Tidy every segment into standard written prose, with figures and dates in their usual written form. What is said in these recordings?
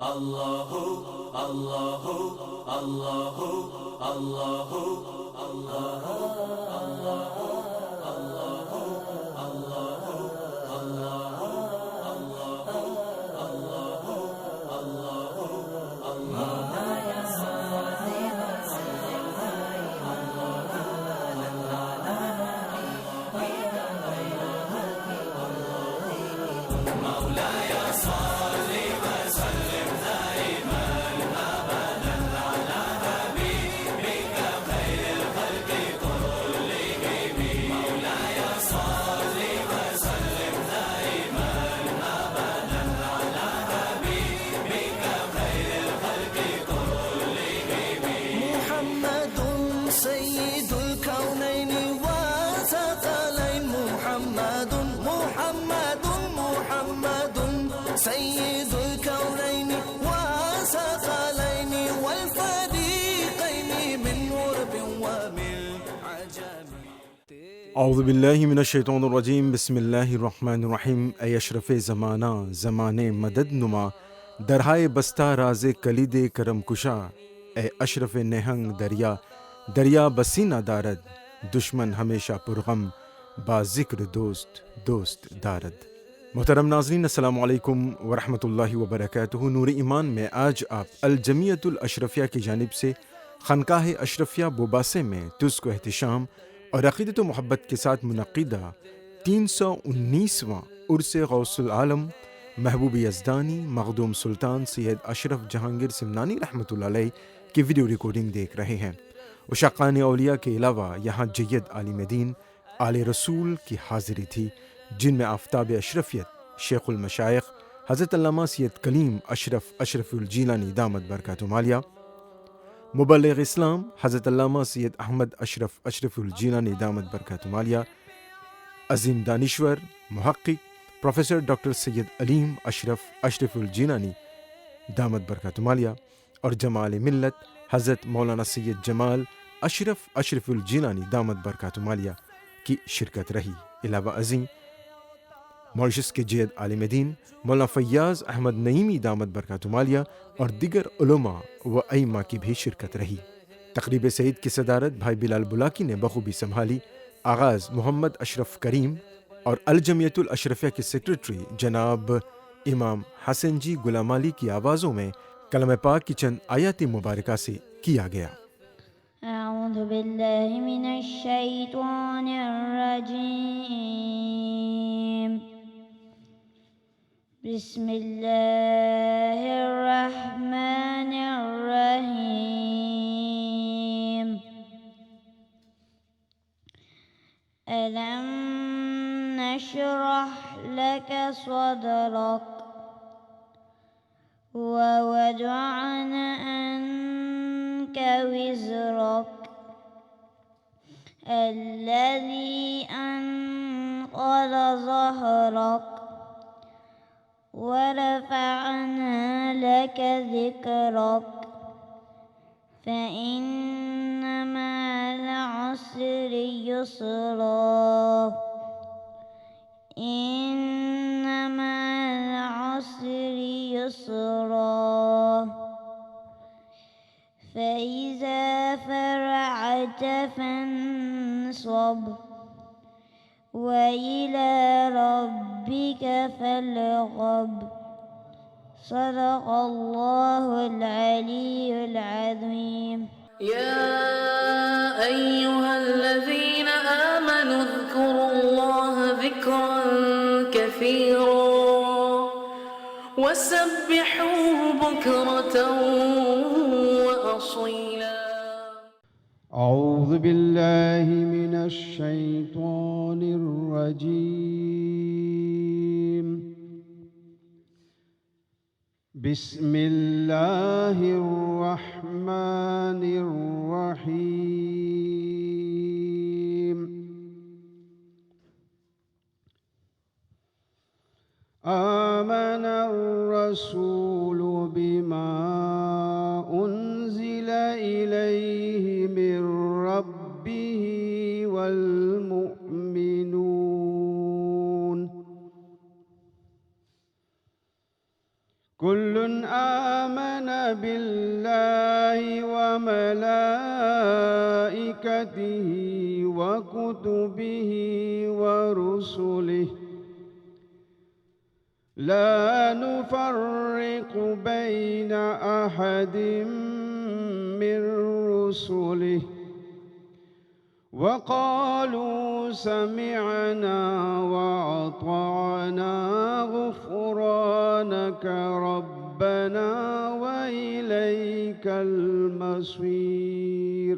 الله الله الله الله الله سيد الكونين وثقلين والفريقين من غرب ومن عجم. اعوذ باللہ من الشیطان الرجیم، بسم اللہ الرحمن الرحیم۔ اے اشرف زمانہ زمانے مدد نما، درہائے بستہ راز کلید کرم کشا، اے اشرف نہنگ دریا دریا بسینہ دارد، دشمن ہمیشہ پرغم با ذکر دوست دوست دارد۔ محترم ناظرین، السلام علیکم ورحمۃ اللہ وبرکاتہ۔ نور ایمان میں آج آپ الجمیعۃ الاشرفیہ کی جانب سے خانقاہ اشرفیہ بوباسے میں تجھ کو احتشام اور عقیدت و محبت کے ساتھ منعقدہ 319واں عرس غوث العالم محبوب یزدانی مخدوم سلطان سید اشرف جہانگیر سمنانی رحمۃ اللہ علیہ کی ویڈیو ریکارڈنگ دیکھ رہے ہیں۔ اشاقان اولیاء کے علاوہ یہاں جید عالم دین آل رسول کی حاضری تھی، جن میں آفتاب اشرفیت شیخ المشائخ حضرت علامہ سید کلیم اشرف الجیلانی دامت برکاتہم عالیہ، مبلغ اسلام حضرت علامہ سید احمد اشرف الجیلانی دامت برکاتہم عالیہ، عظیم دانشور محقق پروفیسر ڈاکٹر سید علیم اشرف الجیلانی دامت برکاتہم عالیہ، اور جمال ملت حضرت مولانا سید جمال اشرف الجیلانی دامت برکاتہم عالیہ کی شرکت رہی۔ علاوہ ازیں ماریشس کے جید عالم دین مولانا فیاض احمد نعیمی دامت برکاتہم عالیہ اور دیگر علماء و ائمہ کی بھی شرکت رہی۔ تقریب سعید کی صدارت بھائی بلال بلاکی نے بخوبی سنبھالی۔ آغاز محمد اشرف کریم اور الجمیعۃ الاشرفیہ کے سیکرٹری جناب امام حسن جی غلام علی کی آوازوں میں کلام پاک کی چند آیات مبارکہ سے کیا گیا۔ اعوذ باللہ من الشیطان الرجیم، بسم اللہ الرحمن الرحیم۔ ألم نشرح لك صدرك ووضعنا عنك وزرك الذي أنقض ظهرك ورفعنا لك ذكرك فإن مع العسر يسرا إن مع العسر يسرا فإذا فرغت فانصب وإلى ربك فارغب۔ صدق الله العلي العظيم۔ يا أيها الذين آمنوا اذكروا الله ذكرا كثيرا وسبحوه بكرة وأصيلا۔ أعوذ بالله من الشيطان الرجيم، بسم الله الرحمن الرحيم۔ آمن الرسول بما أنزل إليه من ربه والمؤمنون كل آمن بالله وملائكته وكتبه ورسله لا نفرق بين أحد من رسله وقالوا سمعنا وأطعنا غفرانك ربنا وإليك المصير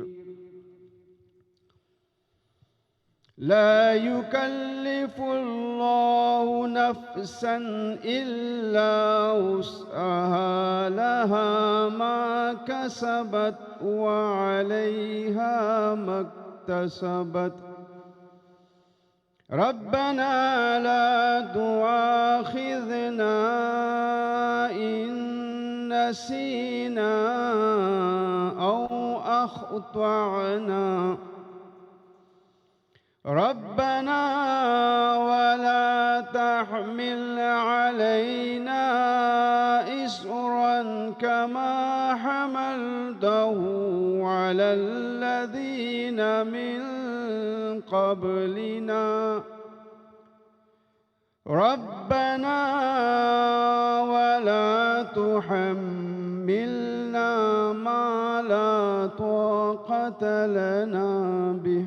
لا يكلف الله نفسا إلا وسعها لها ما كسبت وعليها ما اكتسبت ربنا لا تؤاخذنا إن نسينا أو أخطأنا ربنا ولا تحمل علينا إصرا كما حملته على الذين من قبلنا ربنا ولا تحملنا ما لا طاقة لنا به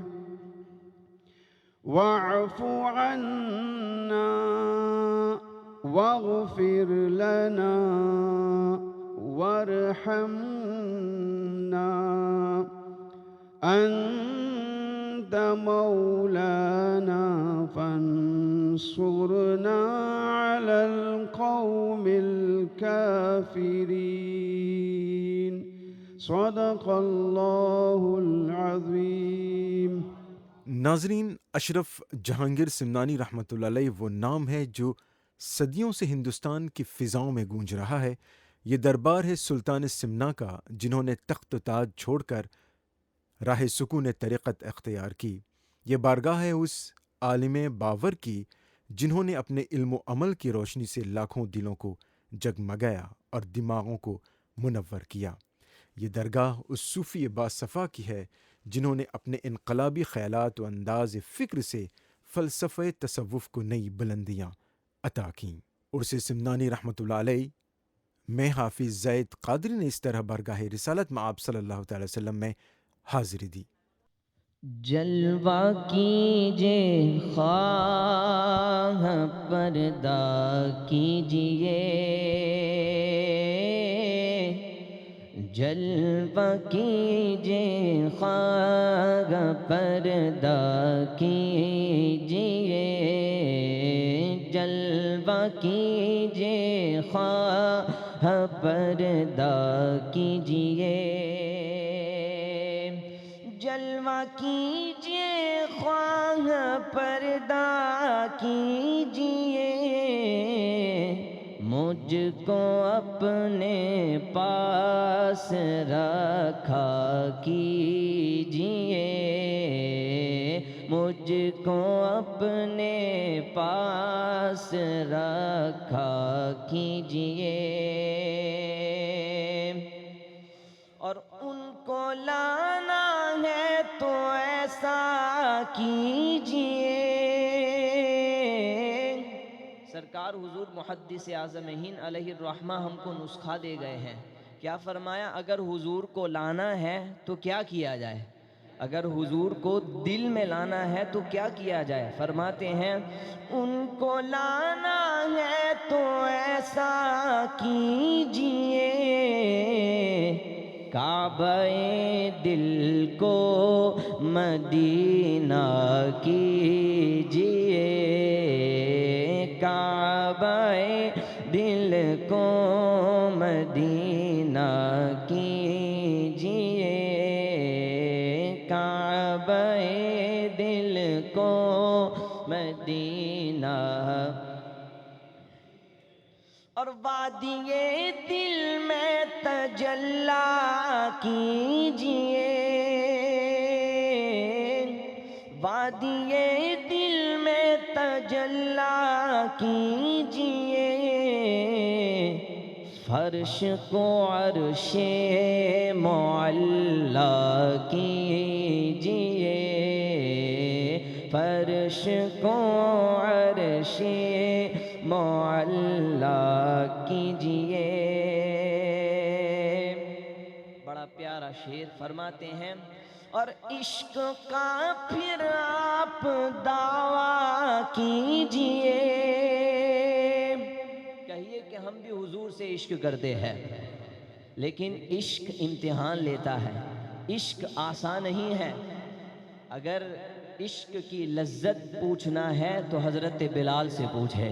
واعف عنا واغفر لنا وارحمنا أنت مولانا فانصرنا على القوم الكافرين صدق الله العظيم. ناظرین، اشرف جہانگیر سمنانی رحمۃ اللہ علیہ وہ نام ہے جو صدیوں سے ہندوستان کی فضاؤں میں گونج رہا ہے۔ یہ دربار ہے سلطان سمنا کا، جنہوں نے تخت و تاج چھوڑ کر راہ سکون طریقت اختیار کی۔ یہ بارگاہ ہے اس عالم باور کی جنہوں نے اپنے علم و عمل کی روشنی سے لاکھوں دلوں کو جگمگایا اور دماغوں کو منور کیا۔ یہ درگاہ اس صوفی باصفا کی ہے جنہوں نے اپنے انقلابی خیالات و انداز فکر سے فلسفہ تصوف کو نئی بلندیاں عطا کیں۔ عرس سمنانی رحمۃ اللہ علیہ میں حافظ زید قادری نے اس طرح بارگاہ رسالت میں آپ صلی اللہ تعالی وسلم میں حاضری دی۔ جلوہ کیجئے خواہ پردہ کیجئے، جلوہ کیجئے خواہ پردہ کیجئے، جلوہ کیجئے خواہ پردہ کیجئے، جلوہ کیجئے خواہ پردہ کیجئے، مجھ کو اپنے پاس رکھا کیجئے، مجھ کو اپنے پاس رکھا کیجئے، اور ان کو لانا ہے تو ایسا کیجئے۔ سرکار حضور محدث اعظم ہند علیہ الرحمہ ہم کو نسخہ دے گئے ہیں۔ کیا فرمایا؟ اگر حضور کو لانا ہے تو کیا کیا جائے؟ اگر حضور کو دل میں لانا ہے تو کیا کیا جائے؟ فرماتے ہیں ان کو لانا ہے تو ایسا کیجئے، کعبہ دل کو مدینہ کیجئے، کعبہ دل کو مدینہ کیجئے، کعبہ دل کو مدینہ، اور وادی دل میں تجلی کیجئے، وادی دل میں تجلی کیجئے، فرش کو عرش معلا کیجئے، فرش کو عرش معلا کیجئے۔ بڑا پیارا شعر فرماتے ہیں، اور عشق کا پھر آپ دعویٰ کیجئے، کہیے کہ ہم بھی حضور سے عشق کرتے ہیں، لیکن عشق امتحان لیتا ہے، عشق آسان نہیں ہے۔ اگر عشق کی لذت پوچھنا ہے تو حضرت بلال سے پوچھے،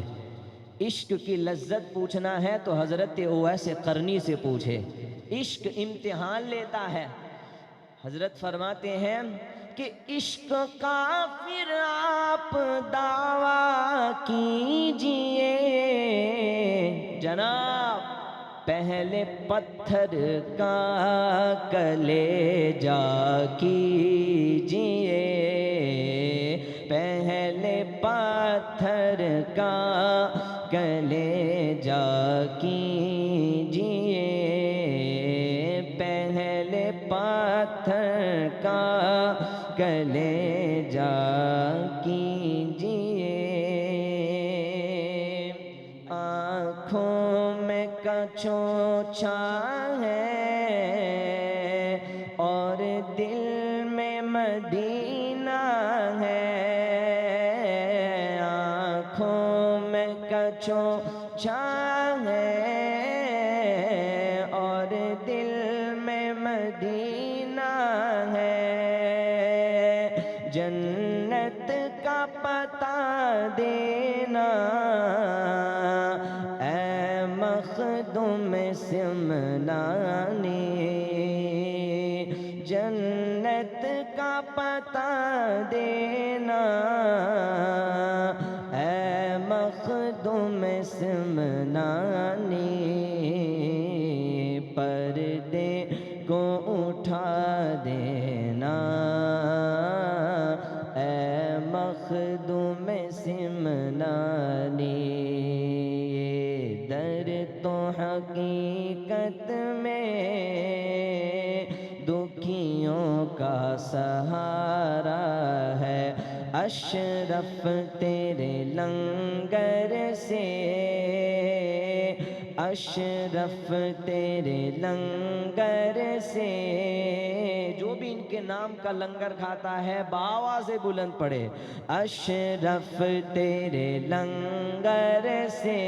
عشق کی لذت پوچھنا ہے تو حضرت اویس قرنی سے پوچھے۔ عشق امتحان لیتا ہے۔ حضرت فرماتے ہیں کہ عشق کا پھر آپ دعویٰ کیجئے، جناب پہلے پتھر کا کلیجا کیجئے، پہلے پتھر کا کلیجا کیجئے، پہلے پتھر کا کلیجا کیجئے۔ آنکھوں میں کچوچا ہے اور دل میں مدینہ ہے، آنکھوں میں کچوچا ہے اور دل میں مدینہ ہے، جنت کا پتہ دینا اے مخدوم سمنانی، جنت کا پتہ دینا اے مخدوم سمنانی، پردے کو اٹھا دینا اے مخدوم سمنانی۔ یہ در تو حقیقت میں دکھیوں کا سہارا ہے، اشرف تیرے لنگر سے، اشرف تیرے لنگر سے، جو بھی ان کے نام کا لنگر کھاتا ہے بآواز بلند پڑھے، اشرف تیرے لنگر سے،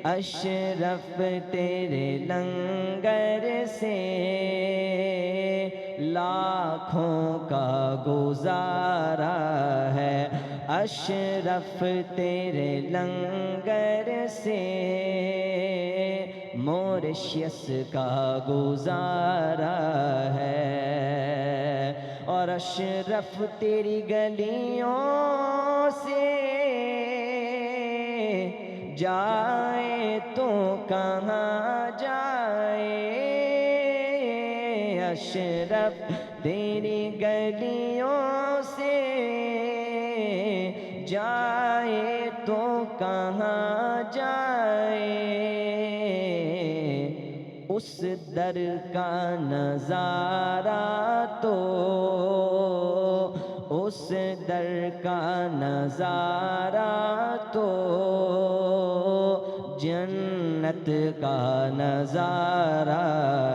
اشرف تیرے لنگر سے، لاکھوں کا گزارا ہے، اشرف تیرے لنگر سے، موریشیس کا گزارا ہے، اور اشرف تیری گلیوں سے جائے تو کہاں جائے، اشرف تیری گلیوں سے جائے تو کہاں جائے، اس در کا نظارہ تو، اس در کا نظارہ تو جنت کا نظارہ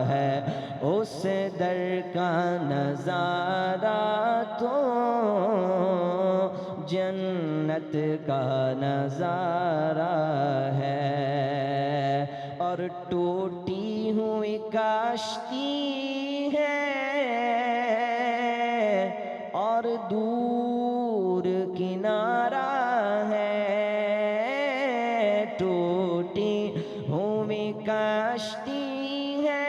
ہے، اس در کا نظارہ تو جنت کا نظارہ ہے، اور ٹوٹی ہوئی کشتی ہے اور دور کنارہ ہے، ٹوٹی ہوئی کشتی ہے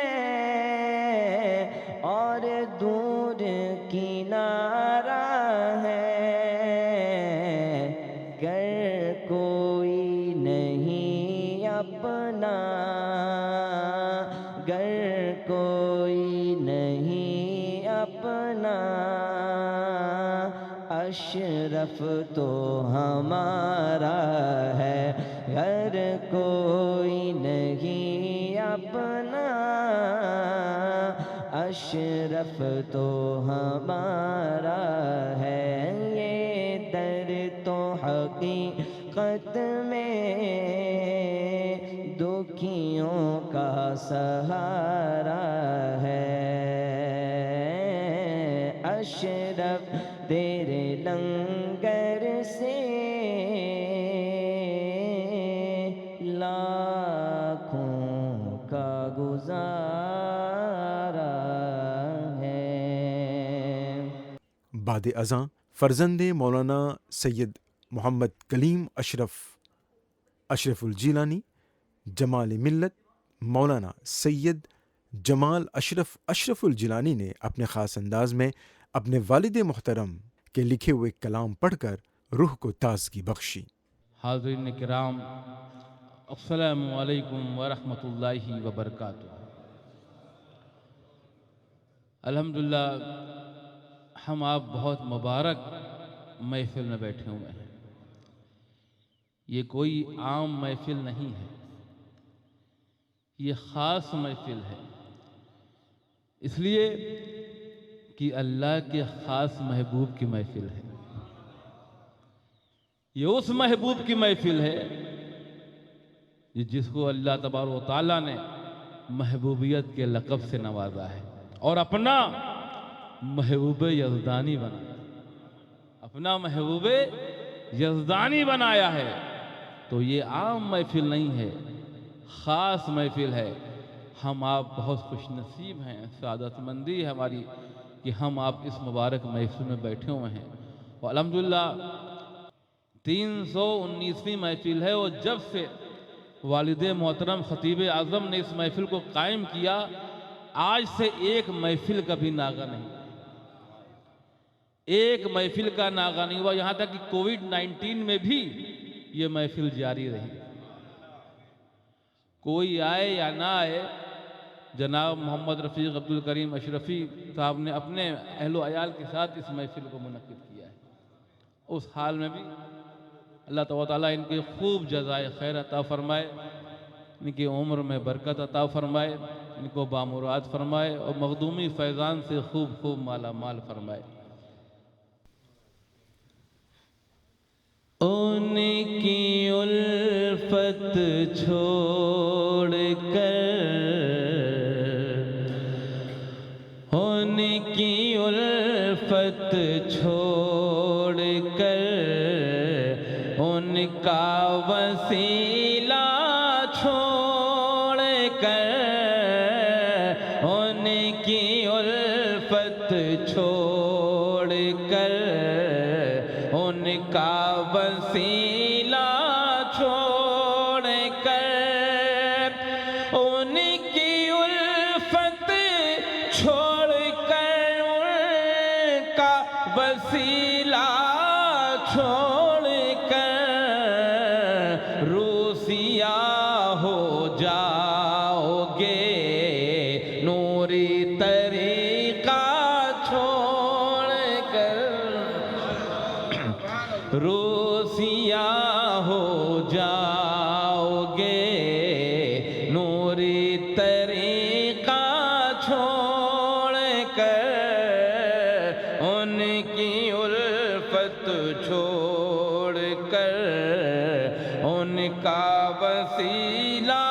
اور دور کنارہ ہے، گر کوئی نہیں اپنا، گر کوئی نہیں اپنا، اشرف تو ہمارا ہے، گر کوئی اپنا اشرف تو ہمارا ہے، یہ در تو حقیقت میں دکھیوں کا سہارا ہے۔ اشرف تیرے لنگر سے لاکھوں کا گزارا ہے۔ بعد ازاں فرزند مولانا سید محمد کلیم اشرف الجیلانی جمال ملت مولانا سید جمال اشرف الجیلانی نے اپنے خاص انداز میں اپنے والد محترم کے لکھے ہوئے کلام پڑھ کر روح کو تازگی بخشی۔ حاضرین کرام، السلام علیکم ورحمۃ اللہ وبرکاتہ۔ الحمدللہ ہم آپ بہت مبارک محفل میں بیٹھے ہوئے ہیں۔ یہ کوئی عام محفل نہیں ہے، یہ خاص محفل ہے، اس لیے کہ اللہ کے خاص محبوب کی محفل ہے۔ یہ اس محبوب کی محفل ہے جس کو اللہ تبارک و تعالیٰ نے محبوبیت کے لقب سے نوازا ہے اور اپنا محبوب یزدانی بنایا، اپنا محبوب یزدانی بنایا ہے۔ تو یہ عام محفل نہیں ہے، خاص محفل ہے۔ ہم آپ بہت خوش نصیب ہیں، سعادت مندی ہے ہماری کہ ہم آپ اس مبارک محفل میں بیٹھے ہوئے ہیں۔ اور الحمدللہ 319ویں محفل ہے، اور جب سے والد محترم خطیب اعظم نے اس محفل کو قائم کیا، آج سے ایک محفل کا بھی ناغہ نہیں، ایک محفل کا ناغہ نہیں ہوا، یہاں تک کہ کووڈ-19 میں بھی یہ محفل جاری رہی۔ کوئی آئے یا نہ آئے، جناب محمد رفیق عبدالکریم اشرفی صاحب نے اپنے اہل و عیال کے ساتھ اس محفل کو منعقد کیا ہے۔ اس حال میں بھی اللہ تعالیٰ ان کے خوب جزائے خیر عطا فرمائے، ان کی عمر میں برکت عطا فرمائے، ان کو بامراد فرمائے اور مخدومی فیضان سے خوب مالا مال فرمائے۔ ان کی الفت چھوڑ کر، ان کی الفت چھوڑ کر، ان کا وسیلہ چھوڑ کر، ان کی الفت چھوڑ کر، ان کا وسیلہ چھوڑ کر، ان کی الفت چھوڑ کر، ان کا وسیلہ چھوڑ کر، روسیا ہو جاؤ گے، نوری طریقہ چھوڑ کر، روسیا ہو جاؤ گے، نوری طریقہ چھوڑ کر، ان کی الفت چھوڑ کر، ان کا وسیلہ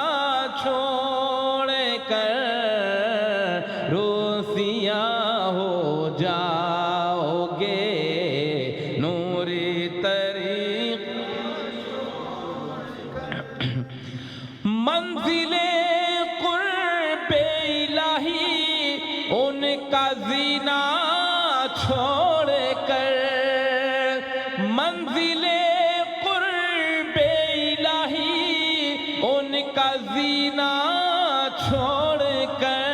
چھوڑ کر، روسیا ہو جاؤ گے، نوری طریق، منزل قرب الہی ان کا زینہ چھوڑ کر، منزل قرب الہی ان کا زینہ چھوڑ کر،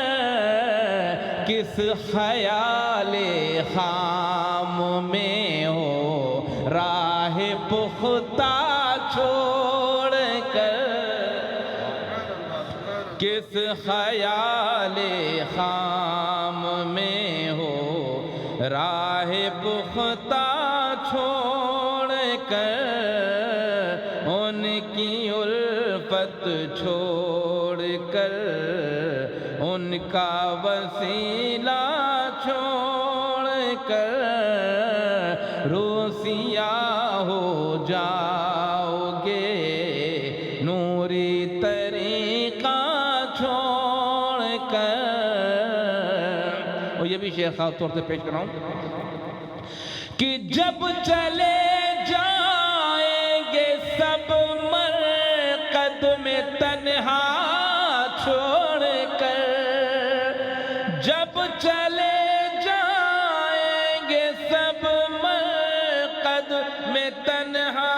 کس خیال خام میں ہو راہ پختہ چھوڑ کر، کس خیال خام میں ہو راہ پختہ چھوڑ کر، ان کی الفت چھوڑ کر ان کا وسیلہ چھوڑ کر روسیاں ہو جاؤ گے نوری طریقہ چھوڑ کر. اور یہ بھی شیخ خاص طور سے پیش کر رہا ہوں کہ جب چلے جائیں گے سب مرقد میں تنہا چھوڑ کر, جب چلے جائیں گے سب مرقد میں تنہا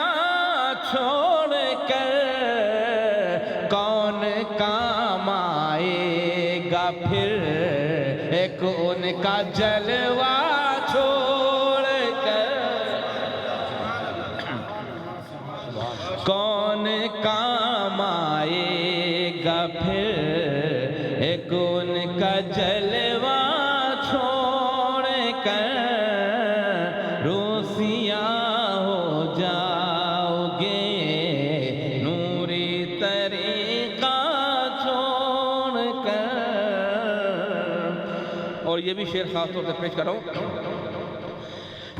چھوڑ کر, کون کام آئے گا پھر ایک ان کا جلوہ چھوڑ کر, کون کام آئے گا پھر ایک ان کا جلوہ چھوڑ کر روسیاں ہو جاؤ گے نوری طریقہ چھوڑ کر. اور یہ بھی شعر خاص طور سے پیش کر رہا ہوں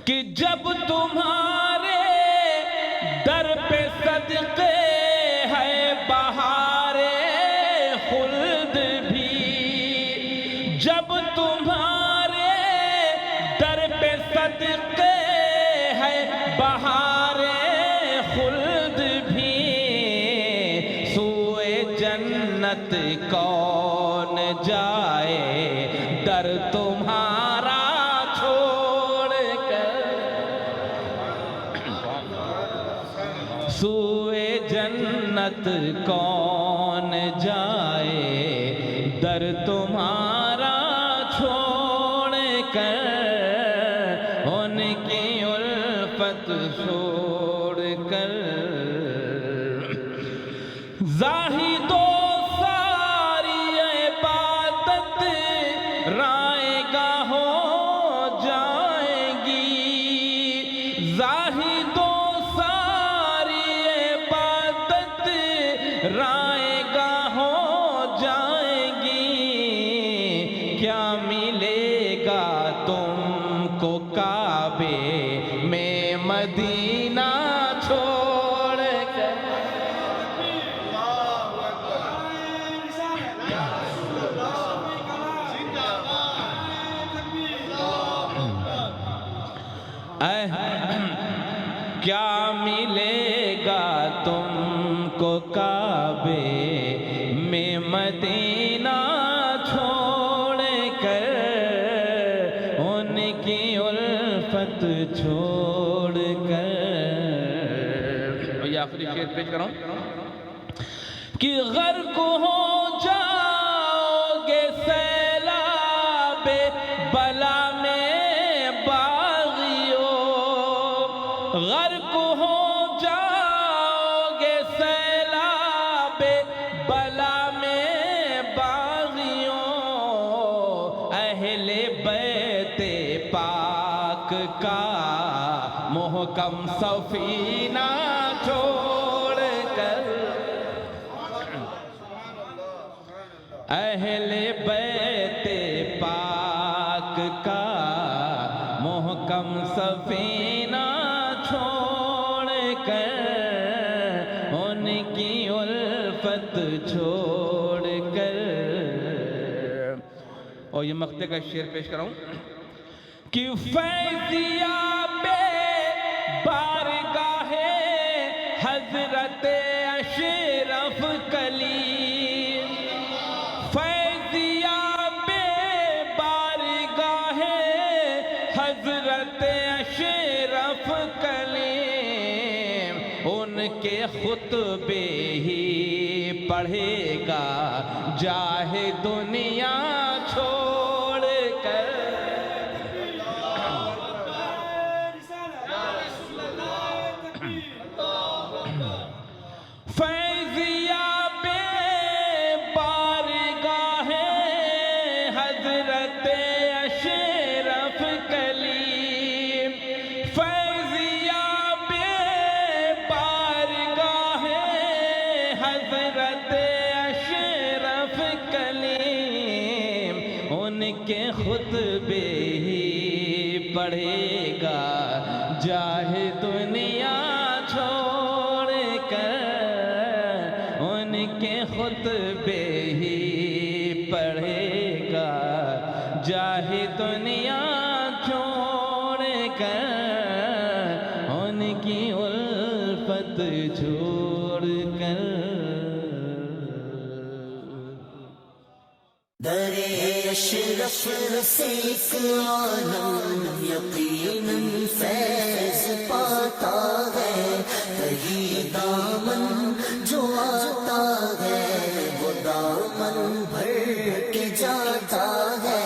کہ جب تمہارے در پہ صدقے ہے بہار خلد بھی, جب تمہارے در پہ صدقے ہے بہار خلد بھی, سوئے جنت کون جائے در تمہارا چھوڑ کر, سوئے جنت کون جائے در تمہارا چھوڑ کر, ان کی الفت چھوڑ کر. زاہد و ساری عبادت رائے گاہ ہو جائیں گی, زاہد و ساری عبادت رائے گاہ ہو جائیں گی, کیا ملے گا تم کو کعبے میں مدینہ چھوڑ کر. کیا ملے گا تم کو کعبے میں مدینہ چھوڑ کر, ان کی الفت چھوڑ کر. یہ آخری شعر پیش کر رہا ہوں کہ غرق ہو جاؤ گے سیلاب بلا میں باغیوں, غرق ہو جاؤ گے سیلاب بلا میں باغیوں, اہل بیت پاک کا محکم سفینہ چھوڑ کر, اہل بیت پاک کا محکم سفینہ چھوڑ کر, ان کی الفت چھوڑ کر. اور یہ مقطع کا شعر پیش کر رہا ہوں کہ فیضیاب بارگاہ حضرت اشرف کلیم, فیضیاب بارگاہ حضرت اشرف کلیم, ان کے خطبے ہی پڑھے گا جاہ دنیا چھوڑ کر. فیضیاب بارگاہ حضرت اشرف کلیم, فیضیاب بارگاہ حضرت اشرف کے خطبے ہی پڑھے گا جاہے دنیا چھوڑ کر، ان کے خطبے ہی پڑھے گا جاہے دنیا چھوڑ کر، ان کی الفت چھوڑ کر۔ درے اشرف سے ایک عالم یقیناً فیض پاتا ہے، کہیں دامن جو آتا ہے وہ دامن بھر کے جاتا ہے۔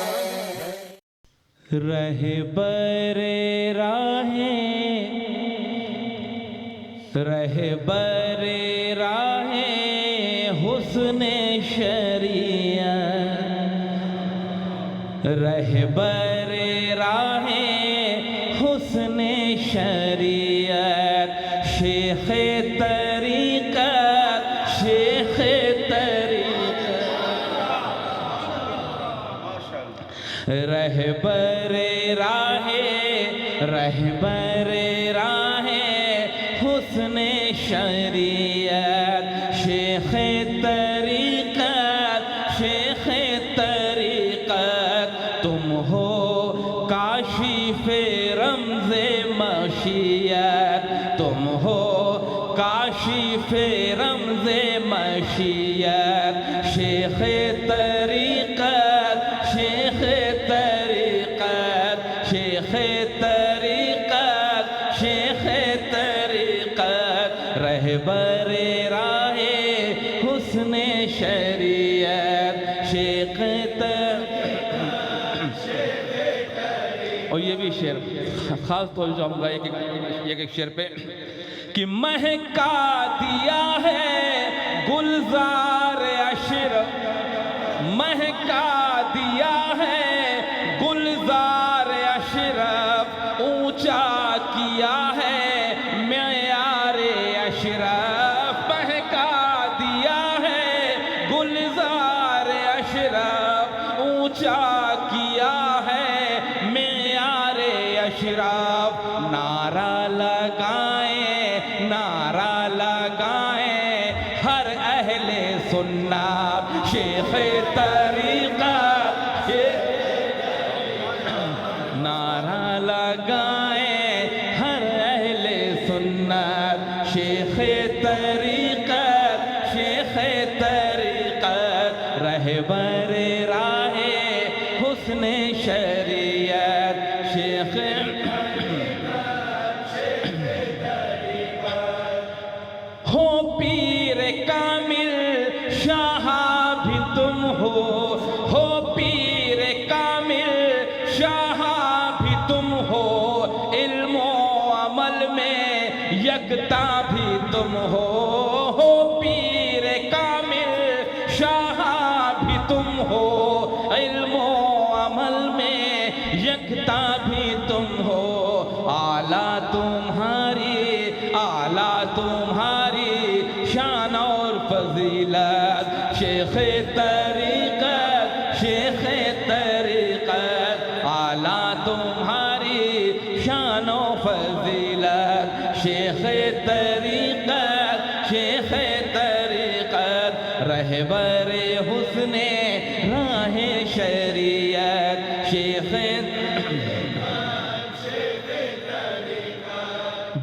رہبر راہ حسن شریعت، رہبر راہ حسن شریعت، شیخ طریقت، شیخ طریقت، رہبر راہ حسن شریعت، شیخ طریقت، شیخ طریقت، تم ہو کاشف رمز مشیت، تم ہو کاشف رمز مشیت، شیخ طریقت، شیخ طریقت، شیخ طریقت، شیخ طریقت، رہبر راہ حسن شریعت، شیخ اور یہ بھی شعر خاص طور سے جاؤں گا ایک شعر پہ کہ مہکا دیا ہے گلزار اشرف، مہکا دیا ہے گلزار اشرف، اونچا کیا ہے معیار اشرف، مہکا دیا ہے گلزار اشرف، اونچا کیا ہے معیار اشرف، نعرہ لگائیں، نعرہ لگائیں ہر اہل سنت، شیخ طریقت، نعرہ لگائیں ہر اہل سنت، شیخ طریقت، شیخ طریقت، رہبر راہ حسن شریعت، شیخ ہو پیر کامل شاہ بھی تم ہو پیر کامل شاہ بھی تم ہو، علم و عمل میں یکتا بھی تم ہو پیر کامل شاہ بھی تم ہو، علم و عمل میں یکتا بھی تم ہو، اعلیٰ تمہاری شان اور فضیلت، شیخ طریقت، شیخ طریقت، اعلیٰ تمہاری شان و فضیلت، شیخ طریقت، شیخ طریقت، رہبر حسن راہ شریعت، شیخ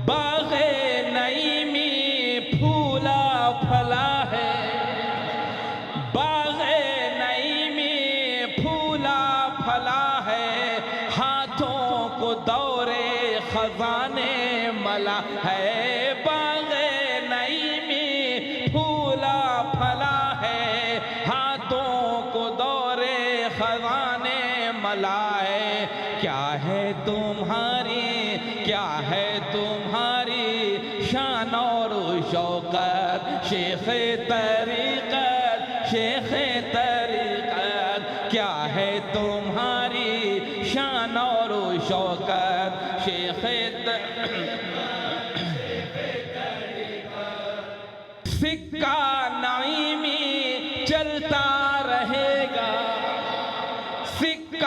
باغ نعیمی پھولا پھلا ہے، باغ نعیمی پھولا پھلا ہے، ہاتھوں کو دورے خزانے ملا ہے، باغ نعیمی پھولا پھلا ہے، ہاتھوں کو دورے خزانے ملا ہے، کیا ہے تمہاری شان اور شوکت، شیخ طریقت، شیخ طریقت، کیا ہے تمہاری شان اور شوکت، شیخ سکہ نعیمی چلتا رہے گا، سکہ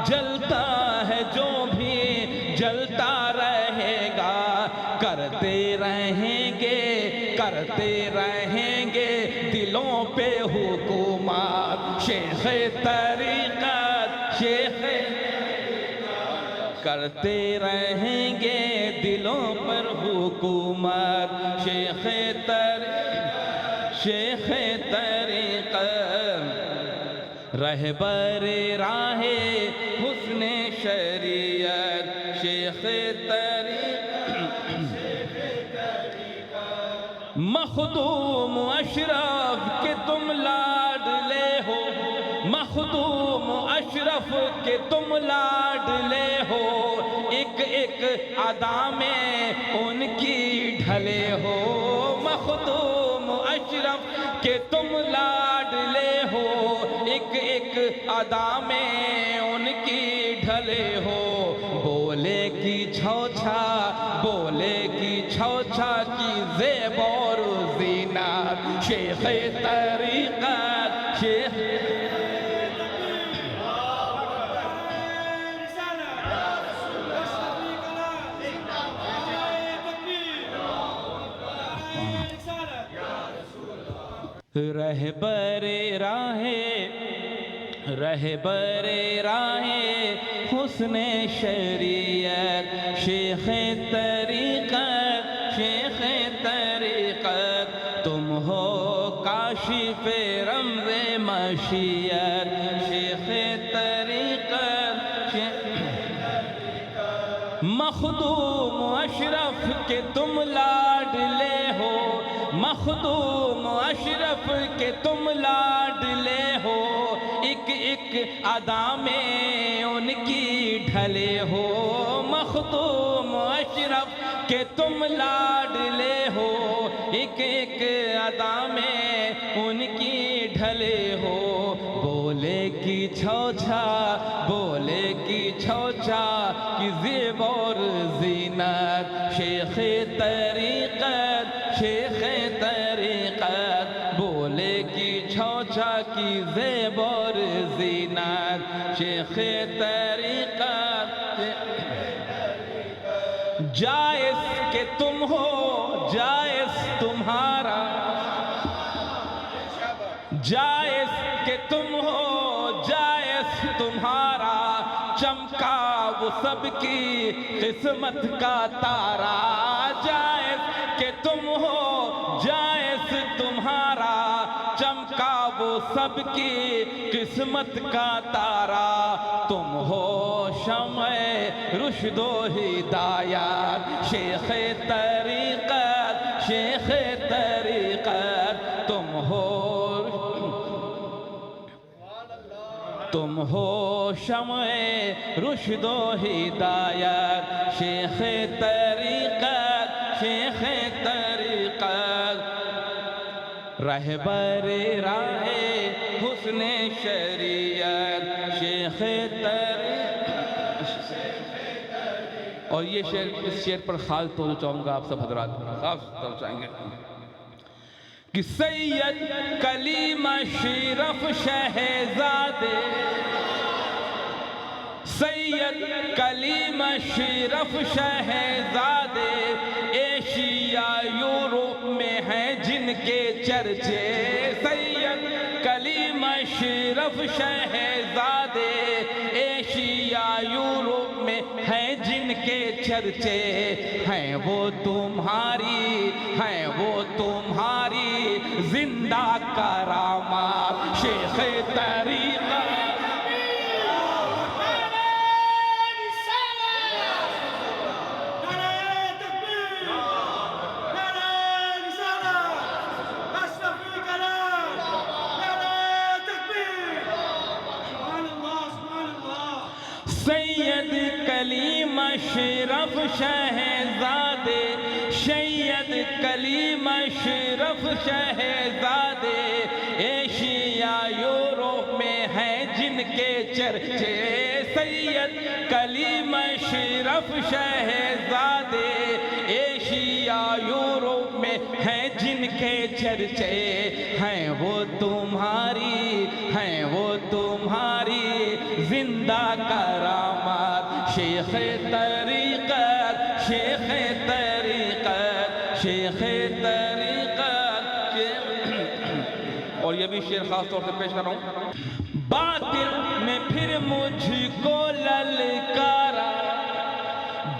جلتا ہے جو بھی جلتا رہے گا، کرتے رہیں گے دلوں پہ حکومت، شیخ طریقت کرتے رہیں گے دلوں پر حکومت، شیخ طریقت رہبر راہ حسن شریعت، شیخ مخدوم اشرف کے تم لاڈلے ہو، مخدوم اشرف کے تم لاڈلے ہو، ایک ایک ادا میں ان کی ڈھلے ہو، مخدوم اشرف کے تم لاڈلے ہو، ایک ایک ادا میں ان کی ڈھلے ہو، بولے کی چھوچھا کی زیب اور زینت، شیخ طریقت رہبر راہ حسن شریعت، شیخ طریقت تم ہو کاشف رمز مشیت، شیخ طریقت مخدوم اشرف کے تم لاڈلے ہو، مخدوم اشرف کے تم لاڈلے ہو، ایک ایک ادا میں ان کی ڈھلے ہو، مخدوم اشرف کہ تم لاڈلے ہو، ایک ایک ادا میں ان کی ڈھلے ہو، بولے کی چھوچھا کی زیب اور زینت، شیخ طریقت بولے کی چھوچھا کی زیب اور زینت، شیخ طریقت جائز کہ تم ہو جائز تمہارا، جائز کہ تم ہو جائز تمہارا، چمکا وہ سب کی قسمت کا تارا، جائز کہ تم ہو جائز تمہارا، چمکا وہ سب کی قسمت کا تارا، تم ہو شمع رشد و ہدایت، شیخ طریقت تم ہو شمع رشد و ہدایت، شیخ طریقت رہبر راہ حسن شریعت، شیخ طریقت۔ اور یہ شعر اس شعر پر خاص طور چاہوں گا آپ سب حضرات خاص طور چاہیں گے کہ سید کلیم اشرف شہزادے، سید کلیم اشرف شہزادے ایشیا یورپ میں ہیں جن کے چرچے، سید کلیم اشرف شہزادے ایشیا یورپ میں ہیں جن کے چرچے، ہیں وہ تمہاری زندہ کرامات، شیخ طریقت سید کلیم اشرف شہزادے، سید کلیم اشرف شہزادے ایشیا یورپ میں ہیں جن کے چرچے، سید کلیم اشرف شہزادے ایشیا یورپ میں ہیں جن کے چرچے، ہیں وہ تمہاری زندہ کرامات شیخ طریقت شیخ طریقت شیخ طریقت اور یہ بھی شعر خاص طور سے پیش کر رہا ہوں. باطل نے پھر مجھ کو للکارا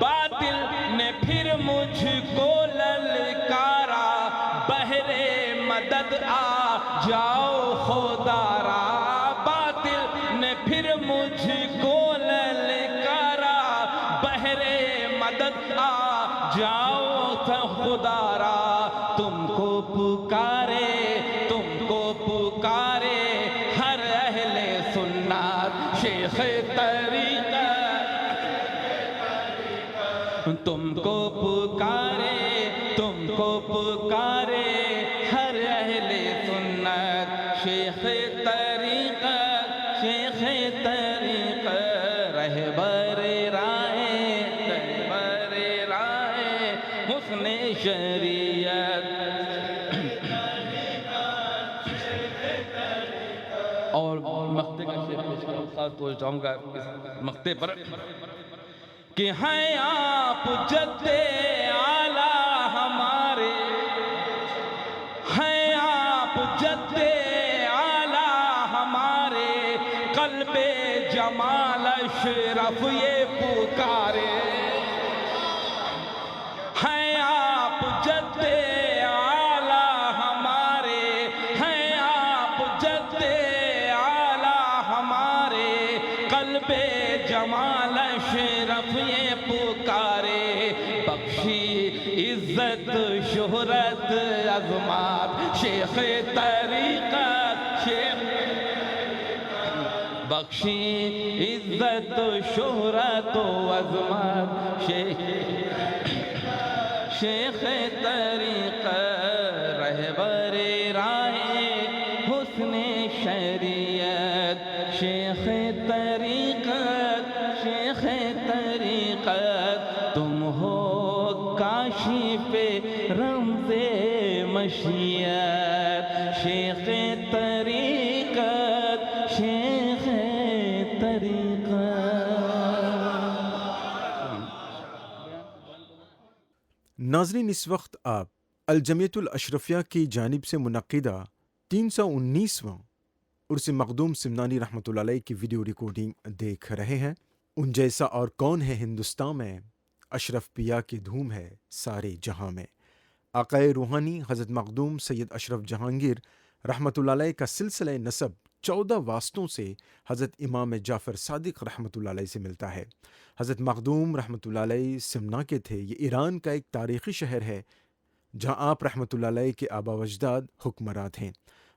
باطل نے پھر مجھ کو للکارا بہرے مدد آ جاؤ خودارا باطل نے پھر مجھ کو للکارا بہرے مدد آ جاؤ خودارا تم کو پکارے ہر اہل سنت شیخ طریقت تم کو پکارے ہر اہل سنت شیخ طریقت رہبر رائے حسن شریعت. اور مقتے کا شعر پیش کروں خاص طور چاہوں گا اس مقتے پر کہ ہیں آپ جد اعلیٰ ہمارے ہیں آپ جد اعلیٰ ہمارے قلب جمال اشرف یہ پکارے ہیں آپ جد اعلیٰ ہمارے ہیں آپ جد اعلیٰ ہمارے قلب جمال اشرف یہ پکارے بخشی عزت شہرت عظمت شیخ طریقت بخشی عزت شہرت و عظمت شیخ طریقت رہبر رائے حسن شریعت شیخ طریقت تم ہو کاشف رمز مشیت شیخ طریقت ناظرین اس وقت آپ الجمیعۃ الاشرفیہ کی جانب سے منعقدہ 319واں عرس مخدوم سمنانی رحمۃ اللہ علیہ کی ویڈیو ریکارڈنگ دیکھ رہے ہیں. ان جیسا اور کون ہے ہندوستان میں اشرف پیا کی دھوم ہے سارے جہاں میں. آقائے روحانی حضرت مخدوم سید اشرف جہانگیر رحمۃ اللہ علیہ کا سلسلہ نسب 14 واسطوں سے حضرت امام جعفر صادق رحمۃ اللہ علیہ سے ملتا ہے. حضرت مخدوم رحمۃ اللہ علیہ سمنا کے تھے. یہ ایران کا ایک تاریخی شہر ہے جہاں آپ رحمۃ اللہ علیہ کے آبا و اجداد حکمران ہیں.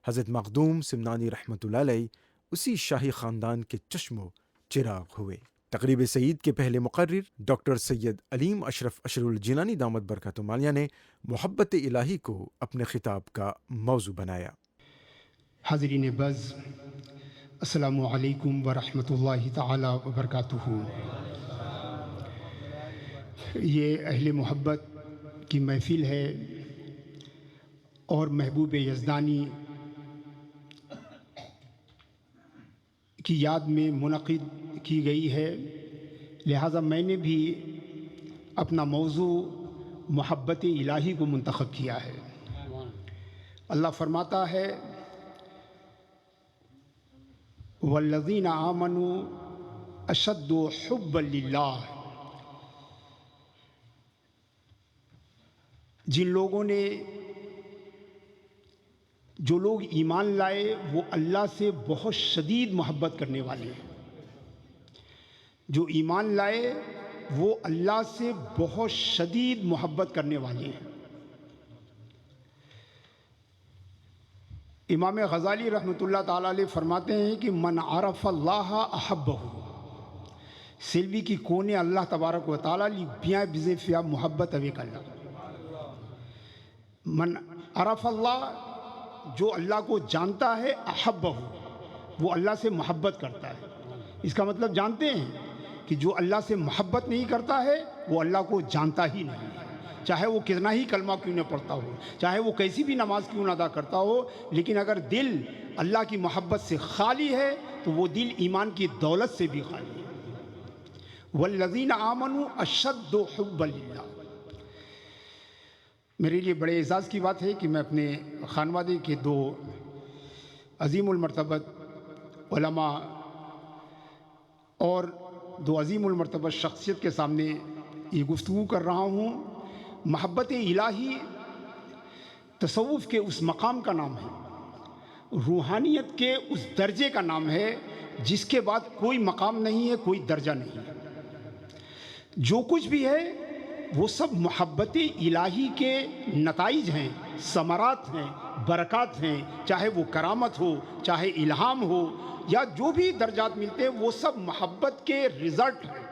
حضرت مخدوم سمنانی رحمۃ اللہ علیہ اسی شاہی خاندان کے چشم و چراغ ہوئے. تقریب سعید کے پہلے مقرر ڈاکٹر سید علیم اشرف اشر الجنانی دامت برکاتہ عالیہ نے محبت الہی کو اپنے خطاب کا موضوع بنایا. حاضرین بز السلام علیکم ورحمۃ اللہ تعالی وبرکاتہ. یہ اہل محبت کی محفل ہے اور محبوب یزدانی کی یاد میں منعقد کی گئی ہے، لہٰذا میں نے بھی اپنا موضوع محبت الہی کو منتخب کیا ہے. اللہ فرماتا ہے والذین آمنوا اشد حبا للہ، جن لوگوں نے جو لوگ ایمان لائے وہ اللہ سے بہت شدید محبت کرنے والے ہیں. جو ایمان لائے وہ اللہ سے بہت شدید محبت کرنے والے ہیں. امام غزالی رحمۃ اللہ تعالیٰ علیہ فرماتے ہیں کہ من عرف اللہ احبہ، سلوی کی کونے اللہ تبارک و تعالیٰ لی بیاں بزے فیا محبت اویک اللہ. من عرف اللہ، جو اللہ کو جانتا ہے، احبہ، وہ اللہ سے محبت کرتا ہے. اس کا مطلب جانتے ہیں کہ جو اللہ سے محبت نہیں کرتا ہے وہ اللہ کو جانتا ہی نہیں، چاہے وہ کتنا ہی کلمہ کیوں نہ پڑھتا ہو، چاہے وہ کیسی بھی نماز کیوں نہ ادا کرتا ہو، لیکن اگر دل اللہ کی محبت سے خالی ہے تو وہ دل ایمان کی دولت سے بھی خالی ہے۔ والذین آمنوا اشد حبا للہ۔ میرے لیے بڑے اعزاز کی بات ہے کہ میں اپنے خانوادے کے دو عظیم المرتبت علماء اور دو عظیم المرتبت شخصیت کے سامنے یہ گفتگو کر رہا ہوں۔ محبت الہی تصوف کے اس مقام کا نام ہے، روحانیت کے اس درجے کا نام ہے جس کے بعد کوئی مقام نہیں ہے، کوئی درجہ نہیں ہے۔ جو کچھ بھی ہے وہ سب محبت الہی کے نتائج ہیں، ثمرات ہیں، برکات ہیں، چاہے وہ کرامت ہو، چاہے الہام ہو، یا جو بھی درجات ملتے ہیں وہ سب محبت کے رزلٹ ہیں،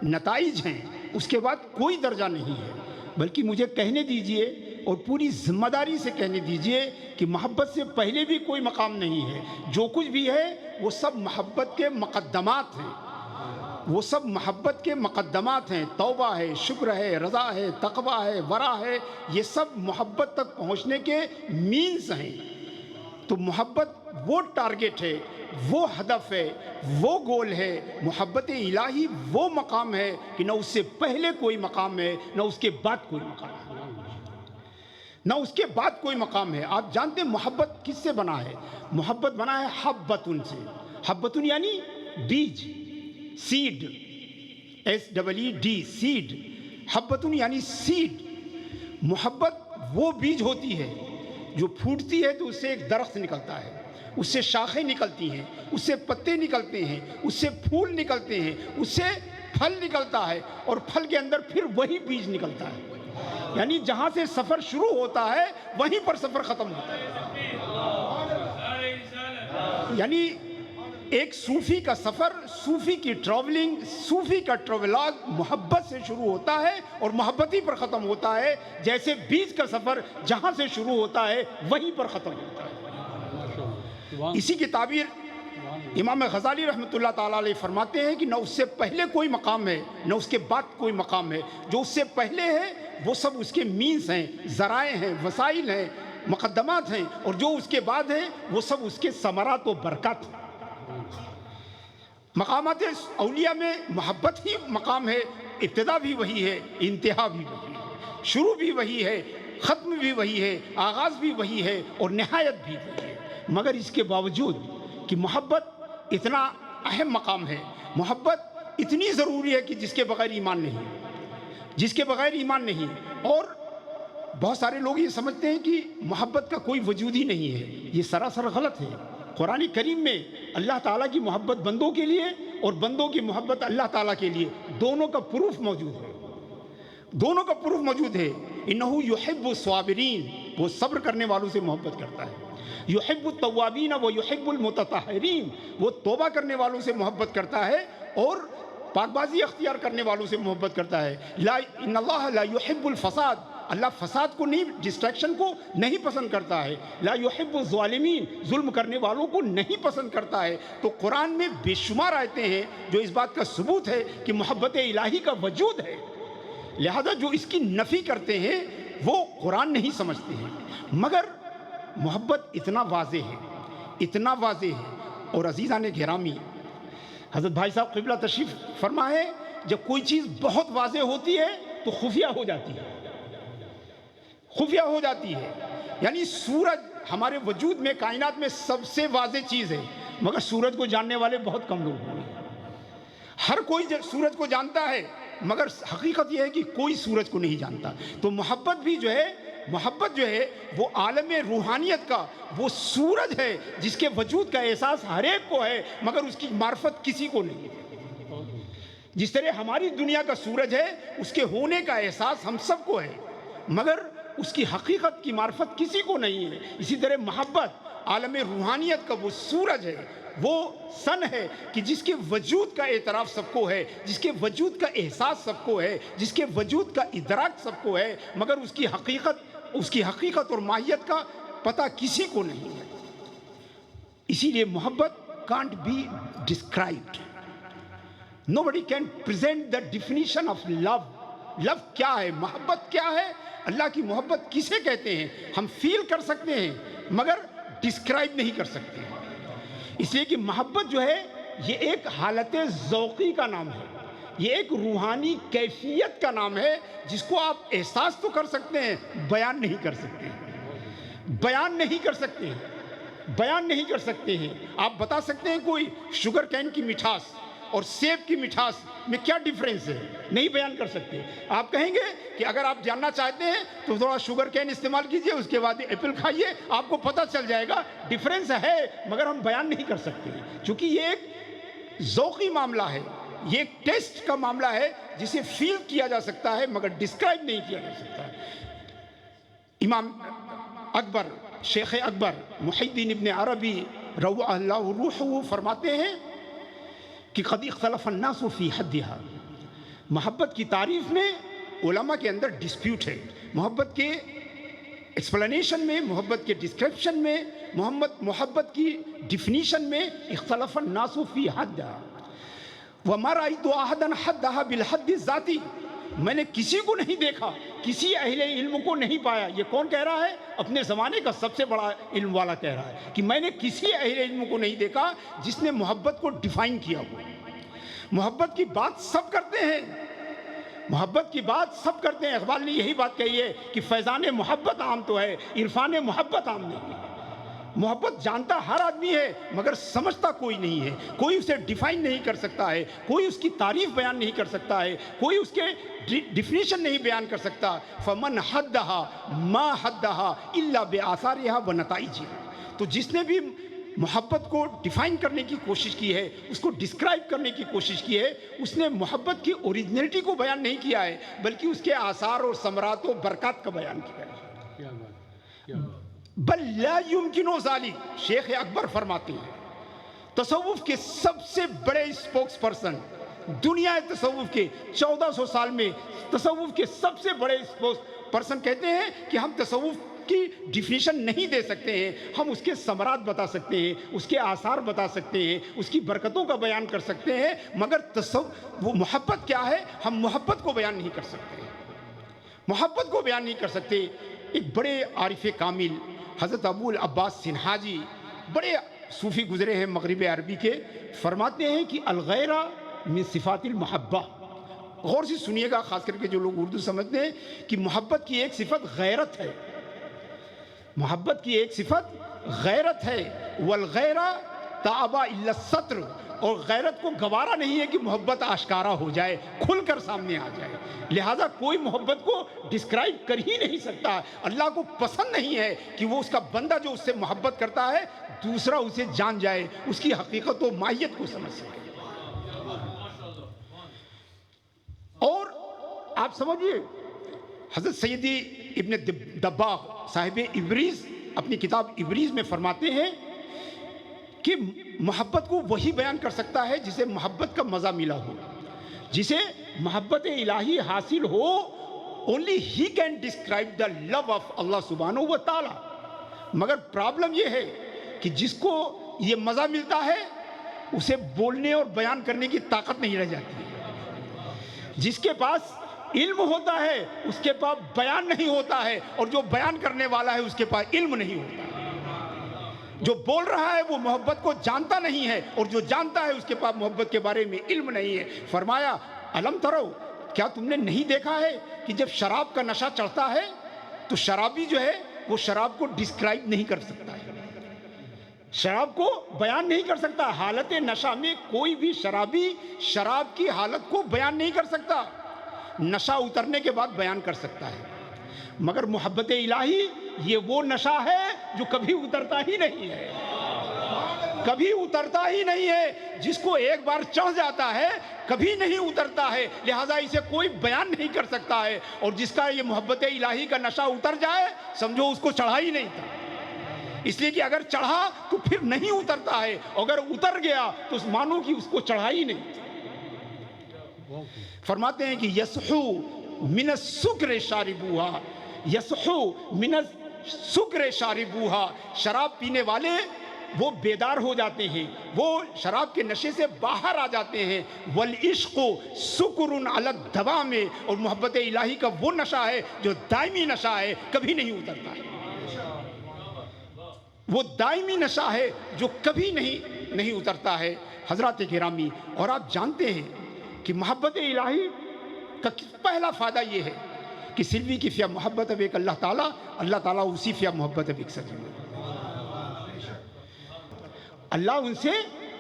نتائج ہیں۔ اس کے بعد کوئی درجہ نہیں ہے۔ بلکہ مجھے کہنے دیجئے اور پوری ذمہ داری سے کہنے دیجئے کہ محبت سے پہلے بھی کوئی مقام نہیں ہے۔ جو کچھ بھی ہے وہ سب محبت کے مقدمات ہیں، وہ سب محبت کے مقدمات ہیں۔ توبہ ہے، شکر ہے، رضا ہے، تقویٰ ہے، ورع ہے، یہ سب محبت تک پہنچنے کے مینز ہیں۔ تو محبت وہ ٹارگٹ ہے، وہ ہدف ہے، وہ گول ہے۔ محبت الہی وہ مقام ہے کہ نہ اس سے پہلے کوئی مقام ہے، نہ اس کے بعد کوئی مقام ہے، نہ اس کے بعد کوئی مقام ہے۔ آپ جانتے ہیں محبت کس سے بنا ہے؟ محبت بنا ہے حبتن سے۔ حبتن یعنی بیج، سیڈ، SEED، سیڈ۔ حبتن یعنی سیڈ۔ محبت وہ بیج ہوتی ہے جو پھوٹتی ہے تو اس سے ایک درخت نکلتا ہے، اس سے شاخیں نکلتی ہیں، اس سے پتے نکلتے ہیں، اس سے پھول نکلتے ہیں، اس سے پھل نکلتا ہے، اور پھل کے اندر پھر وہی بیج نکلتا ہے۔ یعنی جہاں سے سفر شروع ہوتا ہے وہیں پر سفر ختم ہوتا ہے۔ یعنی ایک صوفی کا سفر، صوفی کی ٹریولنگ، صوفی کا ٹریولاگ محبت سے شروع ہوتا ہے اور محبت ہی پر ختم ہوتا ہے، جیسے بیج کا سفر جہاں سے شروع ہوتا ہے وہیں پر ختم ہوتا ہے۔ اسی کی تعبیر امام غزالی رحمۃ اللہ تعالیٰ علیہ فرماتے ہیں کہ نہ اس سے پہلے کوئی مقام ہے، نہ اس کے بعد کوئی مقام ہے۔ جو اس سے پہلے ہے وہ سب اس کے مینز ہیں، ذرائع ہیں، وسائل ہیں، مقدمات ہیں، اور جو اس کے بعد ہیں وہ سب اس کے ثمرات و برکات ہیں۔ مقامات اولیاء میں محبت ہی مقام ہے، ابتدا بھی وہی ہے، انتہا بھی وہی ہے، شروع بھی وہی ہے، ختم بھی وہی ہے، آغاز بھی وہی ہے، اور نہایت بھی وہی ہے۔ مگر اس کے باوجود کہ محبت اتنا اہم مقام ہے، محبت اتنی ضروری ہے کہ جس کے بغیر ایمان نہیں، جس کے بغیر ایمان نہیں۔ اور بہت سارے لوگ یہ سمجھتے ہیں کہ محبت کا کوئی وجود ہی نہیں ہے، یہ سراسر غلط ہے۔ قرآن کریم میں اللہ تعالیٰ کی محبت بندوں کے لیے اور بندوں کی محبت اللہ تعالیٰ کے لیے دونوں کا پروف موجود ہے، دونوں کا پروف موجود ہے۔ انہو یحب الصابرین، وہ صبر کرنے والوں سے محبت کرتا ہے۔ یحب التوابین و یحب المتطہرین، وہ توبہ کرنے والوں سے محبت کرتا ہے اور پاک بازی اختیار کرنے والوں سے محبت کرتا ہے۔ ان اللہ لا یحب الفساد، اللہ فساد کو نہیں، ڈسٹریکشن کو نہیں پسند کرتا ہے۔ لا یحب الظالمین، ظلم کرنے والوں کو نہیں پسند کرتا ہے۔ تو قرآن میں بے شمار آیتیں ہیں جو اس بات کا ثبوت ہے کہ محبت الہی کا وجود ہے۔ لہذا جو اس کی نفی کرتے ہیں وہ قرآن نہیں سمجھتے ہیں۔ مگر محبت اتنا واضح ہے، اتنا واضح ہے۔ اور عزیزان گرامی، حضرت بھائی صاحب قبلہ تشریف فرما ہے، جب کوئی چیز بہت واضح ہوتی ہے تو خفیہ ہو جاتی ہے، خفیہ ہو جاتی ہے۔ یعنی سورج ہمارے وجود میں، کائنات میں سب سے واضح چیز ہے، مگر سورج کو جاننے والے بہت کم لوگ ہیں۔ ہر کوئی سورج کو جانتا ہے، مگر حقیقت یہ ہے کہ کوئی سورج کو نہیں جانتا۔ تو محبت بھی جو ہے، محبت جو ہے وہ عالم روحانیت کا وہ سورج ہے جس کے وجود کا احساس ہر ایک کو ہے، مگر اس کی معرفت کسی کو نہیں ہے۔ جس طرح ہماری دنیا کا سورج ہے، اس کے ہونے کا احساس ہم سب کو ہے، مگر اس کی حقیقت کی معرفت کسی کو نہیں ہے۔ اسی طرح محبت عالم روحانیت کا وہ سورج ہے، وہ سن ہے کہ جس کے وجود کا اعتراف سب کو ہے، جس کے وجود کا احساس سب کو ہے، جس کے وجود کا ادراک سب کو ہے، مگر اس کی حقیقت اور ماہیت کا پتہ کسی کو نہیں ہے۔ اسی لیے محبت can't be described. Nobody can present the definition of love. لو کیا ہے، محبت کیا ہے، اللہ کی محبت کسے کہتے ہیں، ہم فیل کر سکتے ہیں، مگر ڈسکرائب نہیں کر سکتے، اس لیے کہ محبت جو ہے یہ ایک حالت ذوقی کا نام ہے، یہ ایک روحانی کیفیت کا نام ہے جس کو آپ احساس تو کر سکتے ہیں، بیان نہیں کر سکتے، بیان نہیں کر سکتے، بیان نہیں کر سکتے ہیں۔ آپ بتا سکتے ہیں کوئی شوگر کین کی مٹھاس اور سیب کی مٹھاس میں کیا ڈیفرنس ہے؟ نہیں بیان کر سکتے۔ آپ کہیں گے کہ اگر آپ جاننا چاہتے ہیں تو تھوڑا شوگر کین استعمال کیجئے، اس کے بعد ایپل کھائیے، آپ کو پتہ چل جائے گا ڈیفرنس ہے، مگر ہم بیان نہیں کر سکتے چونکہ یہ ایک ذوقی معاملہ ہے، یہ ایک ٹیسٹ کا معاملہ ہے جسے فیل کیا جا سکتا ہے مگر ڈسکرائب نہیں کیا جا سکتا ہے۔ امام اکبر، شیخ اکبر محی الدین ابن عربی روح اللہ روحہ فرماتے ہیں کہ قد اختلف الناس فی حدھا، محبت کی تعریف میں علماء کے اندر ڈسپیوٹ ہے، محبت کے ایکسپلینیشن میں، محبت کے ڈسکرپشن میں، محبت کی ڈیفینیشن میں اختلف الناس فی حدھا وما رأیت احدا حدھا بالحد الذاتی، میں نے کسی کو نہیں دیکھا، کسی اہل علم کو نہیں پایا۔ یہ کون کہہ رہا ہے؟ اپنے زمانے کا سب سے بڑا علم والا کہہ رہا ہے کہ میں نے کسی اہل علم کو نہیں دیکھا جس نے محبت کو ڈیفائن کیا ہو۔ محبت کی بات سب کرتے ہیں، محبت کی بات سب کرتے ہیں۔ اقبال نے یہی بات کہی ہے کہ فیضان محبت عام تو ہے، عرفان محبت عام نہیں ہے۔ محبت جانتا ہر آدمی ہے مگر سمجھتا کوئی نہیں ہے، کوئی اسے ڈیفائن نہیں کر سکتا ہے، کوئی اس کی تعریف بیان نہیں کر سکتا ہے، کوئی اس کے ڈیفینیشن نہیں بیان کر سکتا۔ فمن حدھا ما حدھا الا بآثارھا ونتائجھا، تو جس نے بھی محبت کو ڈیفائن کرنے کی کوشش کی ہے، اس کو ڈسکرائب کرنے کی کوشش کی ہے، اس نے محبت کی اوریجنلٹی کو بیان نہیں کیا ہے بلکہ اس کے آثار اور ثمرات و برکات کا بیان کیا ہے۔ بل لا یمکن ذلک، شیخ اکبر فرماتے ہیں تصوف کے سب سے بڑے سپوکس پرسن، دنیا تصوف کے 1400 سال میں تصوف کے سب سے بڑے سپوکس پرسن کہتے ہیں کہ ہم تصوف کی ڈیفینیشن نہیں دے سکتے ہیں، ہم اس کے ثمرات بتا سکتے ہیں، اس کے آثار بتا سکتے ہیں، اس کی برکتوں کا بیان کر سکتے ہیں، مگر وہ محبت کیا ہے ہم محبت کو بیان نہیں کر سکتے، محبت کو بیان نہیں کر سکتے۔ ایک بڑے عارف کامل حضرت ابو العباس سنہاجی، بڑے صوفی گزرے ہیں مغرب عربی کے، فرماتے ہیں کہ الغیرہ من صفات المحبہ، غور سے سنیے گا خاص کر کے جو لوگ اردو سمجھتے ہیں، کہ محبت کی ایک صفت غیرت ہے، محبت کی ایک صفت غیرت ہے، والغیرہ تابا الا الستر، اور غیرت کو گوارا نہیں ہے کہ محبت آشکارا ہو جائے، کھل کر سامنے آ جائے، لہذا کوئی محبت کو ڈسکرائب کر ہی نہیں سکتا۔ اللہ کو پسند نہیں ہے کہ وہ اس کا بندہ جو اس سے محبت کرتا ہے دوسرا اسے جان جائے، اس کی حقیقت و ماہیت کو سمجھ سکے۔ اور آپ سمجھیے حضرت سیدی ابن دباغ صاحب ابریز اپنی کتاب ابریز میں فرماتے ہیں کہ محبت کو وہی بیان کر سکتا ہے جسے محبت کا مزہ ملا ہو، جسے محبت الہی حاصل ہو، only he can describe the love of Allah subhanahu wa ta'ala۔ مگر پرابلم یہ ہے کہ جس کو یہ مزہ ملتا ہے اسے بولنے اور بیان کرنے کی طاقت نہیں رہ جاتی، جس کے پاس علم ہوتا ہے اس کے پاس بیان نہیں ہوتا ہے، اور جو بیان کرنے والا ہے اس کے پاس علم نہیں ہوتا ہے۔ جو بول رہا ہے وہ محبت کو جانتا نہیں ہے، اور جو جانتا ہے اس کے پاس محبت کے بارے میں علم نہیں ہے۔ فرمایا الم ترو، کیا تم نے نہیں دیکھا ہے کہ جب شراب کا نشہ چڑھتا ہے تو شرابی جو ہے وہ شراب کو ڈسکرائب نہیں کر سکتا ہے، شراب کو بیان نہیں کر سکتا۔ حالت نشہ میں کوئی بھی شرابی شراب کی حالت کو بیان نہیں کر سکتا، نشہ اترنے کے بعد بیان کر سکتا ہے، مگر محبت الہی یہ وہ نشہ ہے جو کبھی اترتا ہی نہیں ہے، کبھی اترتا ہی نہیں ہے، جس کو ایک بار چڑھ جاتا ہے کبھی نہیں اترتا ہے، لہٰذا اسے کوئی بیان نہیں کر سکتا ہے، اور جس کا یہ محبت الہی کا نشہ اتر جائے سمجھو اس کو چڑھا ہی نہیں تھا، اس لیے کہ اگر چڑھا تو پھر نہیں اترتا ہے، اگر اتر گیا تو مانو کہ اس کو چڑھا ہی نہیں تھا۔ فرماتے ہیں کہ یسحو من السکر شاربوہا، یسحو من السکر شاربوہا، شراب پینے والے وہ بیدار ہو جاتے ہیں، وہ شراب کے نشے سے باہر آ جاتے ہیں۔ والعشق سکر علی الدوام، اور محبت الہی کا وہ نشہ ہے جو دائمی نشہ ہے، کبھی نہیں اترتا ہے۔ وہ دائمی نشہ ہے جو کبھی نہیں اترتا ہے حضرات گرامی. اور آپ جانتے ہیں کہ محبت الہی کا پہلا فائدہ یہ ہے کہ سلوی کی فیا محبت اب ایک اللہ تعالیٰ اسی فیا محبت اب ایک سلوی. اللہ ان سے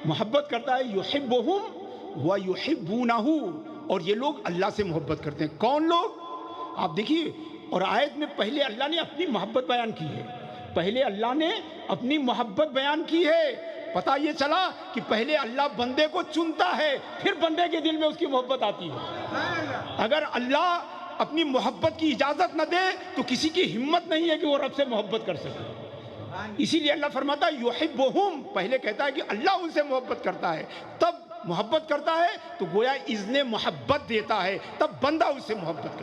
محبت کرتا ہے. یحبہم و یحبونہ، اور یہ لوگ اللہ سے محبت کرتے ہیں. کون لوگ؟ آپ دیکھیے، اور آیت میں پہلے اللہ نے اپنی محبت بیان کی ہے. پہلے اللہ نے اپنی محبت بیان کی ہے. پتہ یہ چلا کہ پہلے اللہ بندے کو چنتا ہے، پھر بندے کے دل میں اس کی محبت آتی ہے. اگر اللہ اپنی محبت کی اجازت نہ دے تو کسی کی ہمت نہیں ہے کہ وہ رب سے محبت کر سکے. اسی لیے اللہ فرماتا ہے یحبہم، پہلے کہتا ہے کہ اللہ ان سے محبت کرتا ہے، تب محبت کرتا ہے تو گویا اذن محبت دیتا ہے، تب بندہ اس سے محبت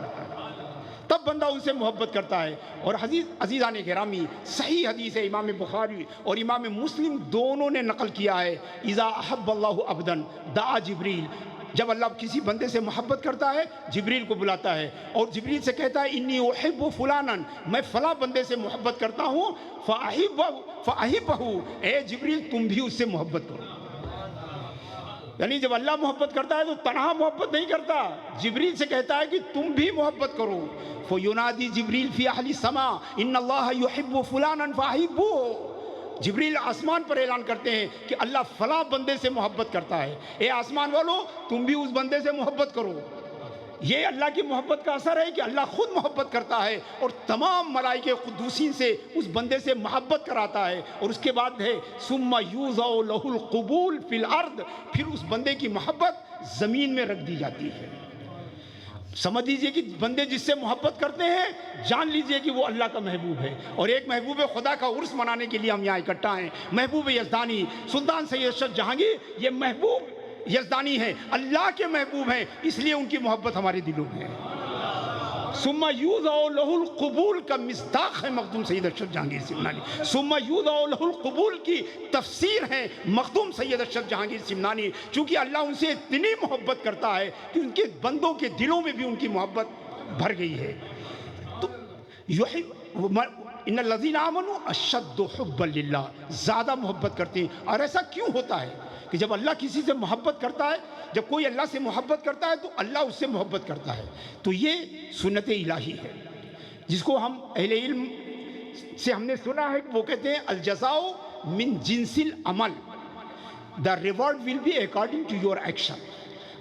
کرتا ہے. اور عزیزان گرامی، صحیح حدیث ہے، امام بخاری اور امام مسلم دونوں نے نقل کیا ہے، اذا احب اللہ عبدا دعا جبریل. جب اللہ کسی بندے سے محبت کرتا ہے جبریل کو بلاتا ہے اور جبریل سے کہتا ہے انی احب فلانا، میں فلاں بندے سے محبت کرتا ہوں، فاحبہ، اے جبریل تم بھی اس سے محبت کرو. یعنی جب اللہ محبت کرتا ہے تو تنہا محبت نہیں کرتا، جبریل سے کہتا ہے کہ تم بھی محبت کرو. فینادی جبریل فی اہل السماء ان اللہ یحب فلانا فاحبوہ. جبریل آسمان پر اعلان کرتے ہیں کہ اللہ فلاں بندے سے محبت کرتا ہے، اے آسمان والو تم بھی اس بندے سے محبت کرو. یہ اللہ کی محبت کا اثر ہے کہ اللہ خود محبت کرتا ہے اور تمام ملائکہ قدوسین سے اس بندے سے محبت کراتا ہے. اور اس کے بعد ہے ثم یوضع لہ القبول فی الارض، پھر اس بندے کی محبت زمین میں رکھ دی جاتی ہے. سمجھ لیجئے کہ بندے جس سے محبت کرتے ہیں جان لیجئے کہ وہ اللہ کا محبوب ہے. اور ایک محبوب خدا کا عرس منانے کے لیے ہم یہاں اکٹھا ہیں. محبوب یزدانی سلطان سید اشرف جہانگیر یہ محبوب یزدانی ہیں، اللہ کے محبوب ہیں، اس لیے ان کی محبت ہمارے دلوں میں ہے. ثم یوضع لہ القبول کا مصداق ہے مخدوم سید اشرف جہانگیر سمنانی. ثم یوضع لہ القبول کی تفسیر ہے مخدوم سید اشرف جہانگیر سمنانی. چونکہ اللہ ان سے اتنی محبت کرتا ہے کہ ان کے بندوں کے دلوں میں بھی ان کی محبت بھر گئی ہے. تو ان الذین آمنوا اشد حبا للہ، زیادہ محبت کرتے ہیں. اور ایسا کیوں ہوتا ہے کہ جب اللہ کسی سے محبت کرتا ہے، جب کوئی اللہ سے محبت کرتا ہے تو اللہ اس سے محبت کرتا ہے. تو یہ سنت الہی ہے جس کو ہم اہل علم سے ہم نے سنا ہے کہ وہ کہتے ہیں الجزاء من جنس العمل، the reward will be according to your action.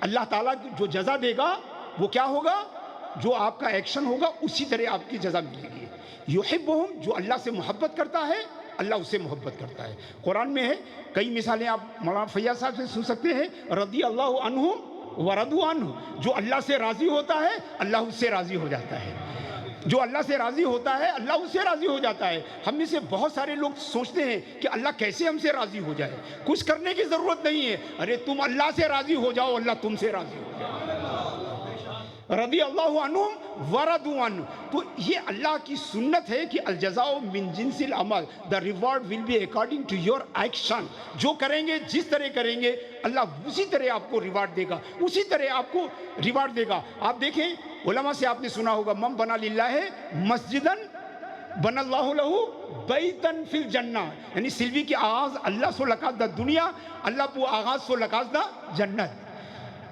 Allah تعالیٰ جو جزا دے گا وہ کیا ہوگا؟ جو آپ کا ایکشن ہوگا اسی طرح آپ کی جزا ملے گی. یحبہم، جو اللہ سے محبت کرتا ہے اللہ اس سے محبت کرتا ہے. قرآن میں ہے، کئی مثالیں آپ مولانا فیاض صاحب سے سن سکتے ہیں، رضی اللہ عنہم ورضوا عنہ، جو اللہ سے راضی ہوتا ہے اللہ اس سے راضی ہو جاتا ہے. جو اللہ سے راضی ہوتا ہے اللہ اس سے راضی ہو جاتا ہے. ہم میں سے بہت سارے لوگ سوچتے ہیں کہ اللہ کیسے ہم سے راضی ہو جائے، کچھ کرنے کی ضرورت نہیں ہے. ارے تم اللہ سے راضی ہو جاؤ، اللہ تم سے راضی ہو جائے. رضی اللہ عنہم ورضوا عنہ. تو یہ اللہ کی سنت ہے کہ الجزاء من جنس العمل، the reward will be according to your action. جو کریں گے، جس طرح کریں گے اللہ اسی طرح آپ کو ریوارڈ دے گا، اسی طرح آپ کو ریوارڈ دے گا. آپ دیکھیں علماء سے آپ نے سنا ہوگا من بنا للہ مسجدن بن اللہ لہو بیتن فی الجنہ، یعنی سلوی کی آغاز اللہ سو لکاز دا دنیا، اللہ پو آغاز سو لکاز دا جنت.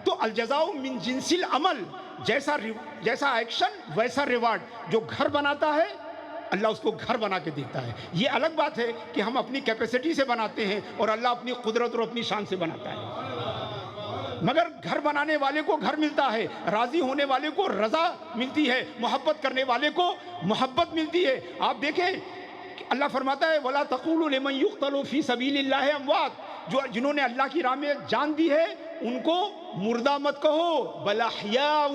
تو الجزاء من جنس العمل، جیسا ایکشن ویسا ریوارڈ. جو گھر بناتا ہے اللہ اس کو گھر بنا کے دیتا ہے. یہ الگ بات ہے کہ ہم اپنی کیپیسٹی سے بناتے ہیں اور اللہ اپنی قدرت اور اپنی شان سے بناتا ہے. مگر گھر بنانے والے کو گھر ملتا ہے، راضی ہونے والے کو رضا ملتی ہے، محبت کرنے والے کو محبت ملتی ہے. آپ دیکھیں اللہ فرماتا ہے وَلَا تَقُولُوا لِمَنْ يُقْتَلُ فِي سَبِيلِ اللَّهِ أَمْوَاتٌ، جنہوں نے اللہ کی راہ میں جان دی ہے ان کو مردہ مت کہو، بل احیاء،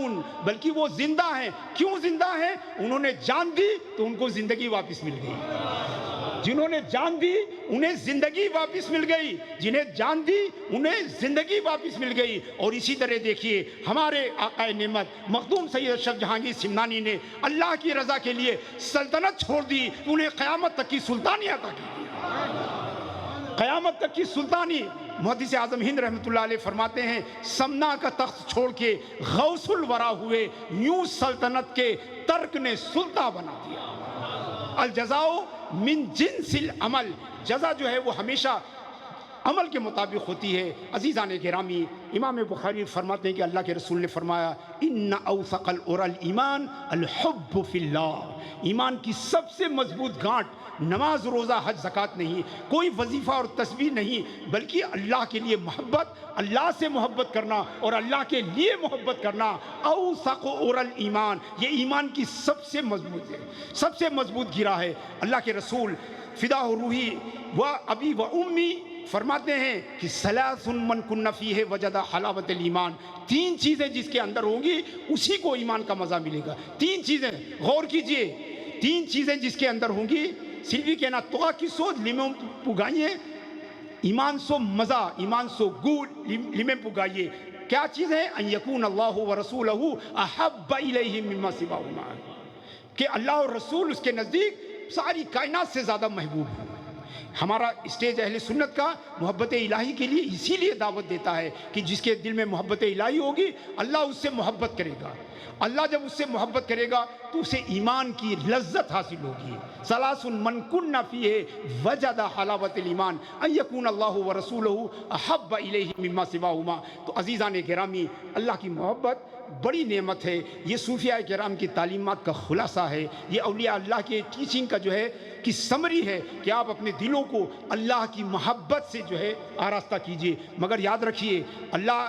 بلکہ وہ زندہ ہیں. کیوں زندہ ہیں؟ انہوں نے جان دی تو ان کو زندگی واپس مل گئی. جنہوں نے جان دی انہیں زندگی واپس مل گئی، جنہیں جان دی انہیں زندگی واپس مل گئی. اور اسی طرح دیکھیے ہمارے آقا نعمت مخدوم سید اشرف جہانگیر سمنانی نے اللہ کی رضا کے لیے سلطنت چھوڑ دی، انہیں قیامت تک کی سلطانی عطا کی. قیامت تک کی سلطانی. محدث اعظم ہند رحمۃ اللہ علیہ فرماتے ہیں سمنا کا تخت چھوڑ کے غوث الورا ہوئے، یوں سلطنت کے ترک نے سلطان بنا دیا. الجزاء من جنس العمل، جزا جو ہے وہ ہمیشہ عمل کے مطابق ہوتی ہے۔ عزیزان گرامی، امام بخاری فرماتے ہیں کہ اللہ کے رسول نے فرمایا ان اوثق العرى الایمان الحب فی اللہ، ایمان کی سب سے مضبوط گانٹ نماز، روزہ، حج، زکوٰۃ نہیں، کوئی وظیفہ اور تسبیح نہیں، بلکہ اللہ کے لیے محبت، اللہ سے محبت کرنا اور اللہ کے لیے محبت کرنا۔ اوثق عرى الایمان، یہ ایمان کی سب سے مضبوط ہے، سب سے مضبوط گرہ ہے۔ اللہ کے رسول فدا روحی و ابی و امی فرماتے ہیں کہ ثلاث من کن فیہ وجد حلاوت الایمان، تین چیزیں جس کے اندر ہوں گی اسی کو ایمان کا مزہ ملے گا۔ تین چیزیں غور کیجئے، تین چیزیں جس کے اندر ہوں گی، سلوی کہنا توغا کی سود لیموں پگائیے، ایمان سو مزہ، ایمان سو گول لیمیں پگائیے۔ کیا چیز ہے؟ ان یکون اللہ و رسولہ احب الیہ مما سواہما، کہ اللہ اور رسول اس کے نزدیک ساری کائنات سے زیادہ محبوب ہے۔ ہمارا اسٹیج اہل سنت کا محبت الہی کے لیے اسی لیے دعوت دیتا ہے کہ جس کے دل میں محبت الہی ہوگی اللہ اس سے محبت کرے گا، اللہ جب اس سے محبت کرے گا تو اسے ایمان کی لذت حاصل ہوگی۔ ثلاث من کن فیہ وجد حلاوت الایمان ان یکون اللہ ورسولہ احب الیہ مما سواہما۔ تو عزیزان گرامی، اللہ کی محبت بڑی نعمت ہے، یہ صوفیاء کرام کی تعلیمات کا خلاصہ ہے، یہ اولیاء اللہ کے ٹیچنگ کا جو ہے کی سمری ہے کہ آپ اپنے دلوں کو اللہ کی محبت سے جو ہے آراستہ کیجئے۔ مگر یاد رکھیے اللہ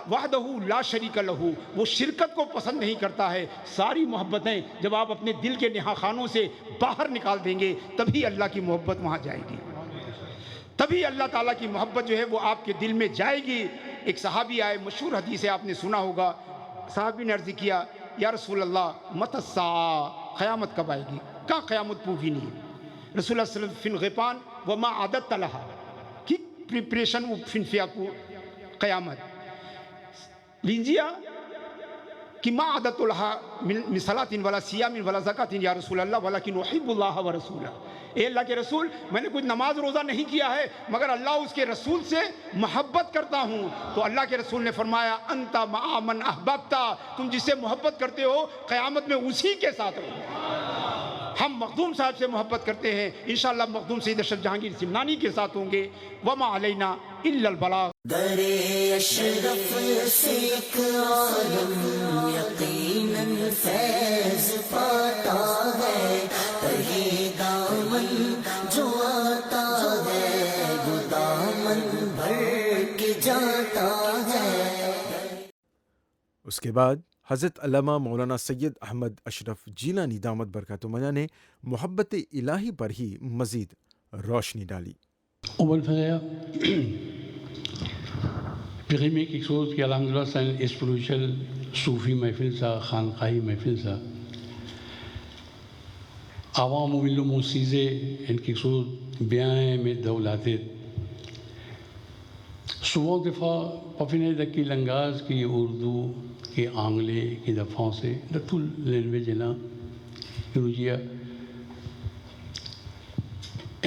وحدہ لا شریک لہ، وہ شرکت کو پسند نہیں کرتا ہے۔ ساری محبتیں جب آپ اپنے دل کے نہا خانوں سے باہر نکال دیں گے تبھی اللہ کی محبت وہاں جائے گی، تبھی اللہ تعالیٰ کی محبت جو ہے وہ آپ کے دل میں جائے گی۔ ایک صحابی آئے، مشہور حدیث ہے، آپ نے سنا ہوگا، صحابی نے عرض کیا یا رسول اللہ متی الساعہ، قیامت کب آئے گی؟ کہاں قیامت پوری نہیں ہے؟ رسول اللہ صلی اللہ علیہ وسلم فی الغیبان وما عددت لہا، کی پریپریشن فن فیاکو قیامت لیجیا کہ ما عددت لہا من صلاۃ ولا صیام ولا زکاۃ یا رسول اللہ ولکن احب اللہ ورسولہ، اے اللہ کے رسول میں نے کچھ نماز روزہ نہیں کیا ہے مگر اللہ اس کے رسول سے محبت کرتا ہوں۔ تو اللہ کے رسول نے فرمایا انت مع من احببت، تم جس سے محبت کرتے ہو قیامت میں اسی کے ساتھ رہو۔ ہم مخدوم صاحب سے محبت کرتے ہیں، انشاءاللہ مخدوم سید اشرف جہانگیر سمنانی کے ساتھ ہوں گے۔ وما علینا الا البلاغ۔ در اشرف سے ایک عالم یقیناً فیض پاتا ہے، تہی دامن جو آتا ہے وہ دامن بھر کے جاتا ہے۔ اس کے بعد حضرت علامہ مولانا سید احمد اشرف جیلانی دامت برکاتہ نے محبت الہی پر ہی مزید روشنی ڈالی۔ Périme quelque chose qui alhamdoulilah c'est un spiritual soufi محفل سا خانقاہی محفل سا عوام و ملو موسیزے ان quelque chose bien میں دولاتت souvent des fois pas fini de qui langage qui Urdu qui anglais qui de français de tout language là کہ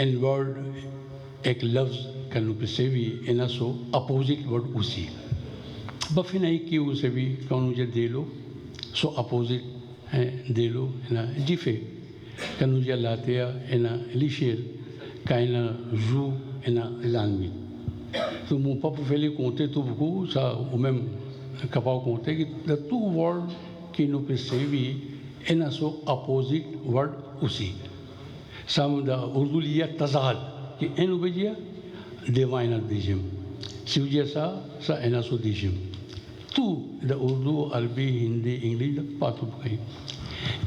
ان word ایک لفظ کلو پہ بھی اینا سو اپوزٹ ورڈ اسی بفی نہیں کی اسے بھی کونو جے دے لو سو اپوزٹ ہیں دے لو اینا جیفے کنو جے لاتیا اینا لیشیر کائنا جو اینا لانوی تو مو پاپو فیلی کونتے تو بکو سا امم کپاو کونتے کہ دا تو ورڈ کینو پہ سے بھی اینا سو اپوزٹ ورڈ اسی سام دا اردو لیا تضاد کہ اینو بجیا دیوائنا دیجم سیوجیا سا اینا سو دیجم تو دا اردو عربی ہندی انگلیش دا پاتو بکئی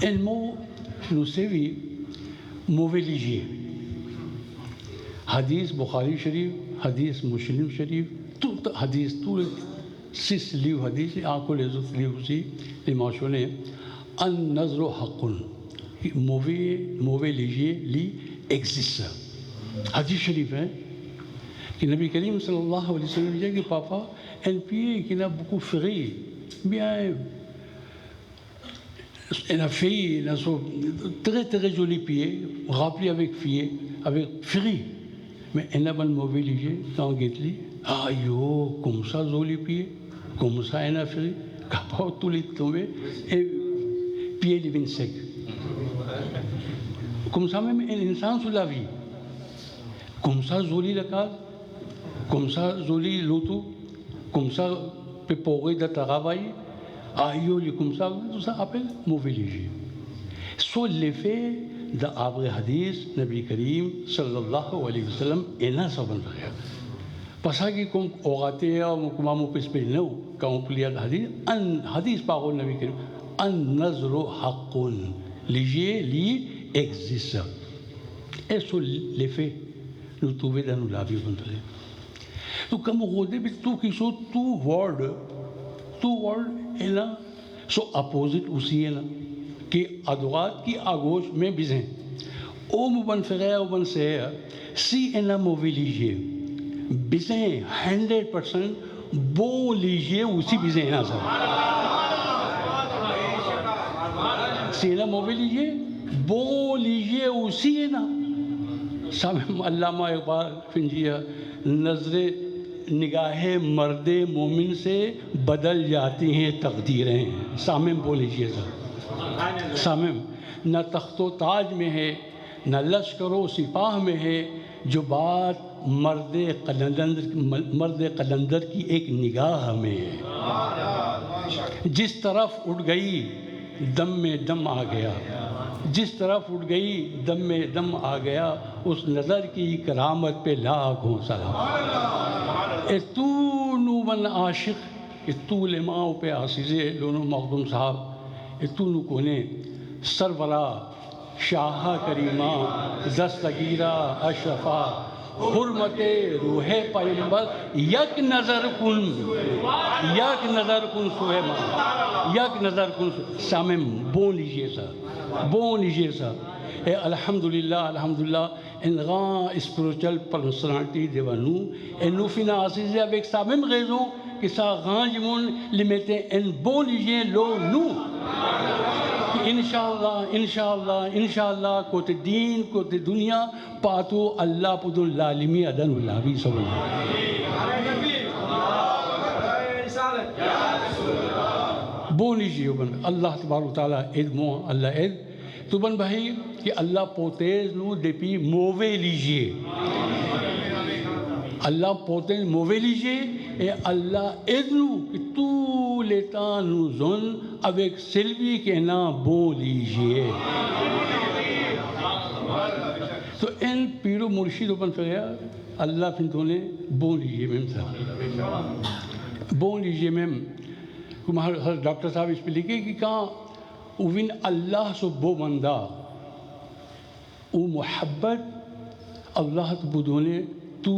این مو نو سیوی مووے لیجیے حدیث بخاری شریف حدیث مسلم شریف تو حدیث تو سس لیو حدیث آنکھو لیزت لیو سی لماشو نے ان نظر حقن مووے لیجیے لی ایگزسٹ حدیث شریف ہے کہ نبی کریم صلی اللہ علیہ وسلم نے کہ پاپا این پیے کہ نا بکو فغی bien elle a fait elle a très très joli pied rempli avec fier avec fri mais elle a pas mauvais léger dans Getli aïe comme ça joli pied comme ça elle a fait capable tous les tomber et pied les 25 Kumsa mem el insan sulavi. Kumsa zoli lakaz. Kumsa zoli lutu. Kumsa pe pogue da travail. Ayo li kumsa, tout ça appelle mauvais léger. Sur l'effet de Abre Hadith, Nabi Karim, sallallahu alayhi wa sallam, et n'a pas de rien. Parce que comme orateur, comme on peut se dire, quand on lit le hadith, un hadith parole Nabi Karim, un nazru haqqun, léger, li existe. Et sur l'effet, nous trouvons dans la vie. Donc, comme on regarde, tout qui sont tout word est là, sont opposite aussi là, qui à droite, qui à gauche, mais bizarre. Au moment frère, au moment sœur, si elle a mauvais léger, bizarre, 100%, bon léger aussi bizarre là ça. Si elle a mauvais léger, bon léger aussi là. Ça même Allah m'a dit, نظر نگاہ مرد مومن سے بدل جاتی ہیں تقدیریں. سامم بول لیجیے ذرا. سامم نہ تخت و تاج میں ہے نہ لشکر و سپاہ میں ہے جو بات مرد قلندر کی ایک نگاہ میں ہے. جس طرف اٹھ گئی دم میں دم آ گیا. جس طرف اٹھ گئی دم میں دم آ گیا اس نظر کی کرامت پہ لاکھوں سلام. تو نو من عاشق تو لماؤ پہ آسیزے لونو مخدوم صاحب تو نو کونے سرورا شاہ کریمہ دستگیرہ اشرفا حرمت روح پیمبر یک نظر کن سوہما یک نظر کن سامم بون لیجیے سا. الحمدللہ ان غان اسپریچل پرسنالٹی دیوانو ان نوفینا عزیزی اب ایک سامم غیزوں کہ سا غان جمون لمیتے ان بون لیجیے لو نو. انشاءاللہ کوت دین کوت دنیا پاتو اللہ پدو العالمی ادن اللہ بھی سب بون لیجیے بن اللہ تبارک تعالیٰ عید مو اللہ عید تو بن بھائی کہ اللہ پوتیز نو دیپی مووے لیجیے. اللہ پوتیز مووے لیجیے اے اللہ عید نو کہ تو لیتا نو زن اب ایک سلوی کے نام بون لیجیے. تو ان پیرو مرشید بن فگیا اللہ پھنتوں نے بون لیجیے میم تھا. بون لیجیے میم ہر ڈاکٹر صاحب اس پہ لکھے کہ کہاں اوین اللہ سو بو مندہ او محبت اللہ تو بدونے تو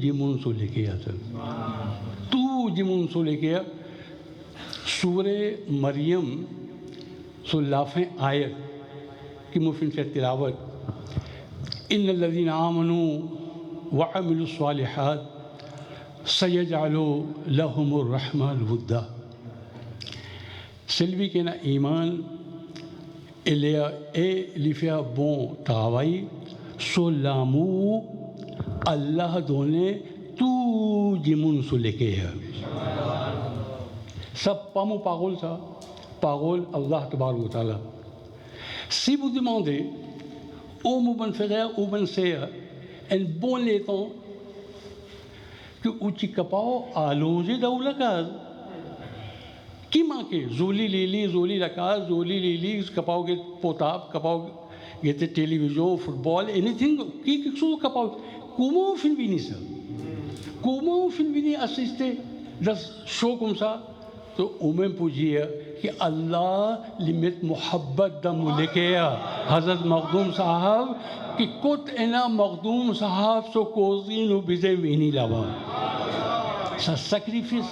جمون سو لے کے آتا. تو جمون سو لے کے سورہ مریم سو لافیں آیت کی مفہوم سے تلاوت. ان الذین آمنوا وعملوا الصالحات سیجعل لهم الرحمن ودا. سلوی کے نا ایمان الیا اے لفیا بون تاوائی سو لامو اللہ دونے تو جمون سو لے کے ہے. سب پامو پاگول سا پاگول اللہ تبارک و تعالی. Si vous demandez au mon frère ou mon sœur un bon laiton que uchi kapao allongé dans la case qui manquait zoli la case zoli lili kapao ke potap kapao ke télévision football anything qui quelque chose kapao comment fin vini assister das show comme ça. تو اومن پوجیے کہ اللہ لمت محبت دم لے کے حضرت مخدوم صاحب کہ کت انا مخدوم صاحب سو کوزین و بزے وینی لوا سا سیکریفیس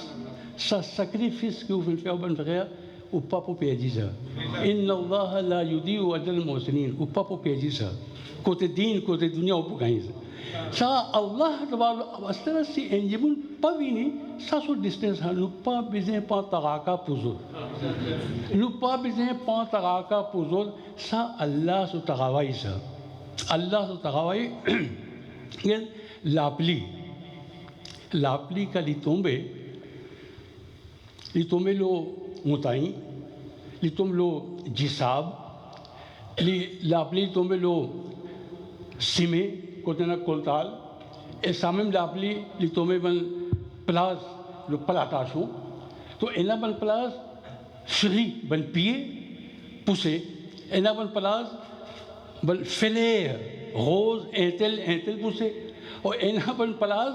کی اوفن فیابن فقیا اوپا پو پیجیسا. ان اللہ لا یدیو اجر المحسنین اوپا پو پیجیسا کوت دین کوت دنیا اوپو گائیں سا اللہ تبارک استرا سی انجمون پوینی سا سو ڈسٹنس ہاں نپا بزیں پا تغاکا پوزول سا اللہ سو تغاوائی لاپلی کا لیتومبے لو متائیں لیتوم لو جساب L'apli tombe lo sime kotena koltal e samem l'apli li tombe ban plaz lo palatasho to ena ban plaz fri ban pied poussé ena ban plaz ban feler rose intel poussé o ena ban plaz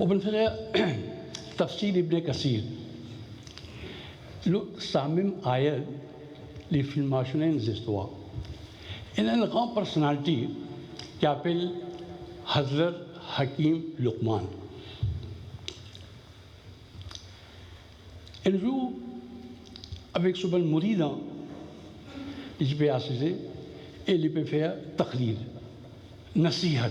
ومن تفسير ابن كثير لو سامم آية لفيلماشنين زستوا إن الغام personality Kabul حضرت حكيم لقمان إنه avec ce bel mouride je vais assister et il peut faire تقرير نصيحة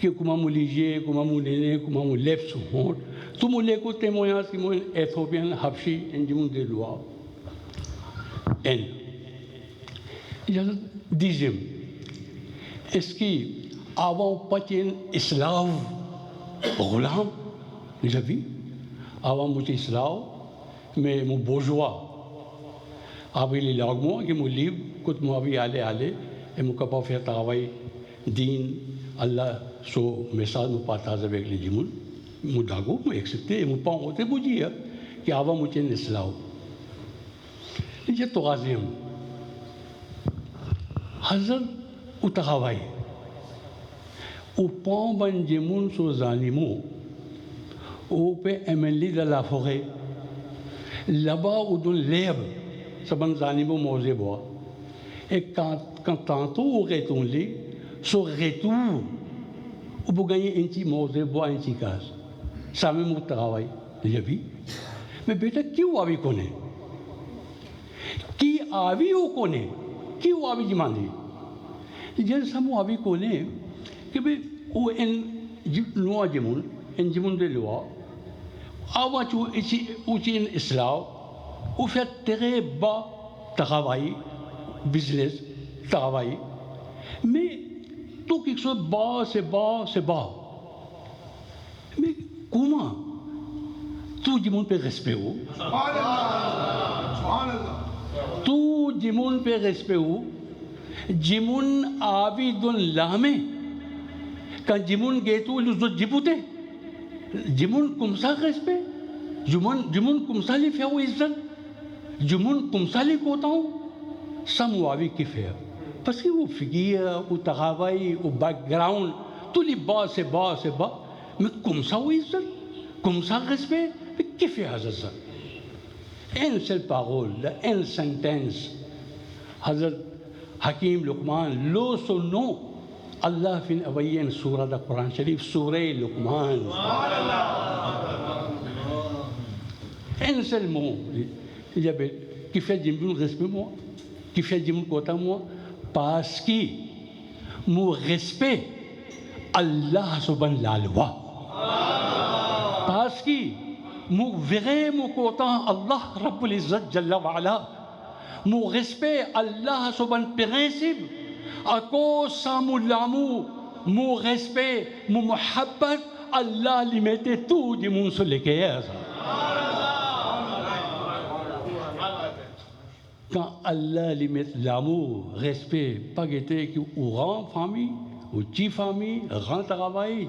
que como mulher, como mulher, como mulher suhot, tu mulher ko te moyas ki moy Ethiopian Habshi enjimun de loi. En. Ya dizem. Eski awa pachen Islam gulam nijabi awa muche Islam me mu bourgeois abili lagmo ki mu lib kut mu abi ale e mu kapa fer tawai din Allah so mesaj mu pata za bekli jimun mu dago mu accepte mu pa ote bujia ki ava mu chen islaw je to azim hazar utahawai upon ban jimun so zalimu o pe emeli de la forêt là-bas où dans l'herbe saban zalimu moze boa et quand tantôt aurait on lit so retour ou pour gagner un petit mot de bois un petit casse ça me montre travail j'ai vu mais peut-être qui ou avait connaît qui avait ou connaît qui ou avait demandé je ça moi avait connaît que ben ou un loi de monde un monde de loi avant tu ici ou in islam ou fait très bas travail business travail mais tout quelque chose bas, c'est bas, c'est bas. Mais comment tout le monde peut respecter où? Tout le monde peut respecter où? Le monde a envie de l'âme. Quand le monde est tout, il doit débouter. Le monde comme ça respect. Le monde comme ça les fait où ils sont. Le monde comme ça les content. Ça m'a envie de faire. Parce que vous figure, vous travaillez, au background, tous les bas, c'est bas, c'est bas. Mais comme ça, oui, comme ça, respect. Mais qui fait ça? Une seule parole, une sentence. Hazrat Hakim Luqman, l'eau son nom, Allah fin envoyé une surah de Coran Sharif, surah Luqman. Un seul mot. Il y avait qui fait du respect, moi, qui fait du côté, moi. Parce que mon respect Allah subhan lalwa paski mu vire mu kota Allah rabbul izzat jalla wa ala mu respect Allah subhan principe ako samu lamu mu respect mu muhabbat Allah limete tu di mun so leke asa quand Allah limite l'amour, respect, pas guetter qui ou grand famille, ou petite famille, grand travail,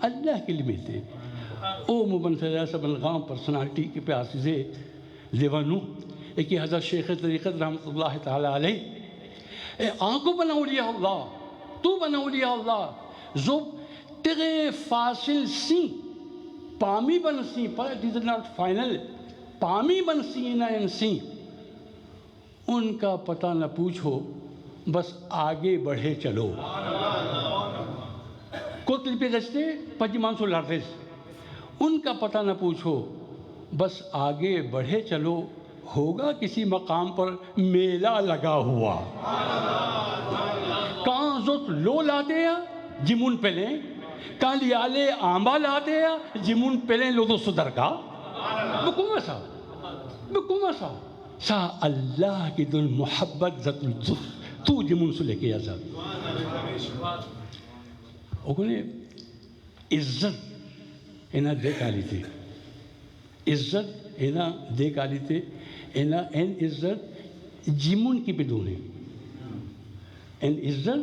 Allah qui limite. O مبن فریا sub grand personnalité کی پہ آسیزے دیوانو ایک حضرت شیخ طریقت رحمت اللہ تعالی علیہ اے آنکھو بنا اولیاء اللہ تو بنا اولیاء اللہ جو تیرے فاصل سی پامی بن سی پر it is not final پامی بن سی نا ان سی ان کا پتہ نہ پوچھو بس آگے بڑھے چلو کوتل پہ گشتے پجی مانسو لارتیس ان کا پتہ نہ پوچھو بس آگے بڑھے چلو ہوگا کسی مقام پر میلہ لگا ہوا کہاں زوت لو لاتے یا جمون پہلیں کہاں لیالے آمبا لاتے یا جمون پہلیں لو دو صدر کا بکم ایسا سا اللہ کی دل محبت ذات الزف تو جمون سے لے کے آزاد اوکنے عزت اینا دیکھ آلی تھے عزت اینا دیکھ آلی تھے اینا این عزت جمون کی بدونے این عزت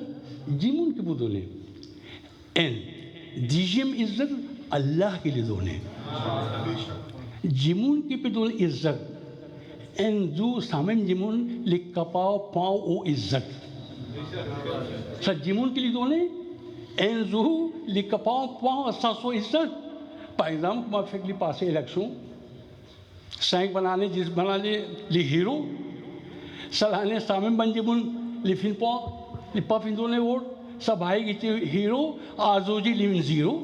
جمون کی بدونے این دیجیم عزت اللہ کے لیے دونے جمون کی بدون عزت این دو سامن جمون لکپاو پاو او عزت سا جمون کے لیے دونے این دو لکپاو پاو اساسو عزت par exemple, moi, fait que les passé élection, 5 bananes, 10 bananes, les héros, ça l'année, ça même bandibun, les films pas, les pas fin donné vote, ça va y être héros, azoji living zero.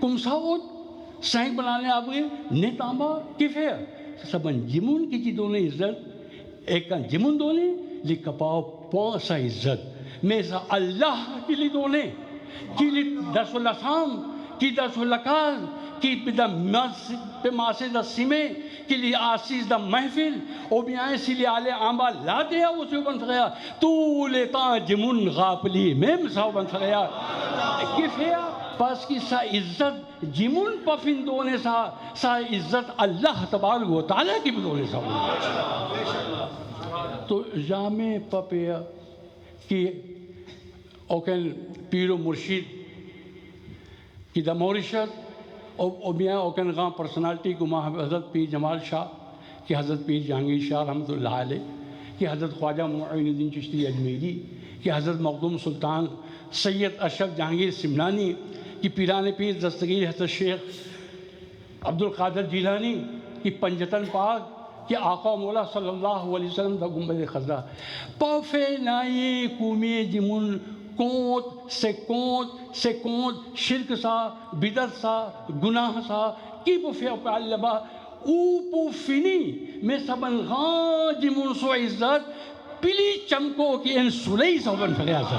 Comme ça, 5 bananes après, net en bas, qui fait? Ça ban jimun qui donne izzat, et quand jimun donne, les capables pas sa izzat, mais ça Allah qui les donne. Qui dans la femme, qui dans la case, qui peut masser la cime, qui est assise dans mahfil, ou bien s'il est allé en bas là, il y a aussi un frère. Tous les temps, Jimoun rappelé, même ça, un frère. Qui fait? Parce que ça izzat, Jimoun pas fin donner ça, ça izzat Allah tabarak wa ta'ala qui peut donner ça. تو jamais pas peur qui aucun pire مرشد qui da Mauritius ou bien aucun grand personnalité comme حضرت پیر جمال شاہ کہ حضرت پیر جہانگیر شاہ رحمۃ اللہ علیہ کہ حضرت خواجہ معین الدین چشتی اجمیری کہ حضرت مخدوم سلطان سید اشرف جہانگیر سمنانی کہ پیران پیر دستگیر حضرت شیخ عبد القادر جیلانی کہ پنجتن پاک کہ آقا مولا صلی اللہ علیہ وسلم دا گنبد خضرا پافے نائی کومی جمون کونت سے کونت شرک سا بدت سا گناہ سا کی پفیا پہ علبا او پفینی میں سبن غان جمون سو عزت پلی چمکو کی ان سلی سا بن فریا سا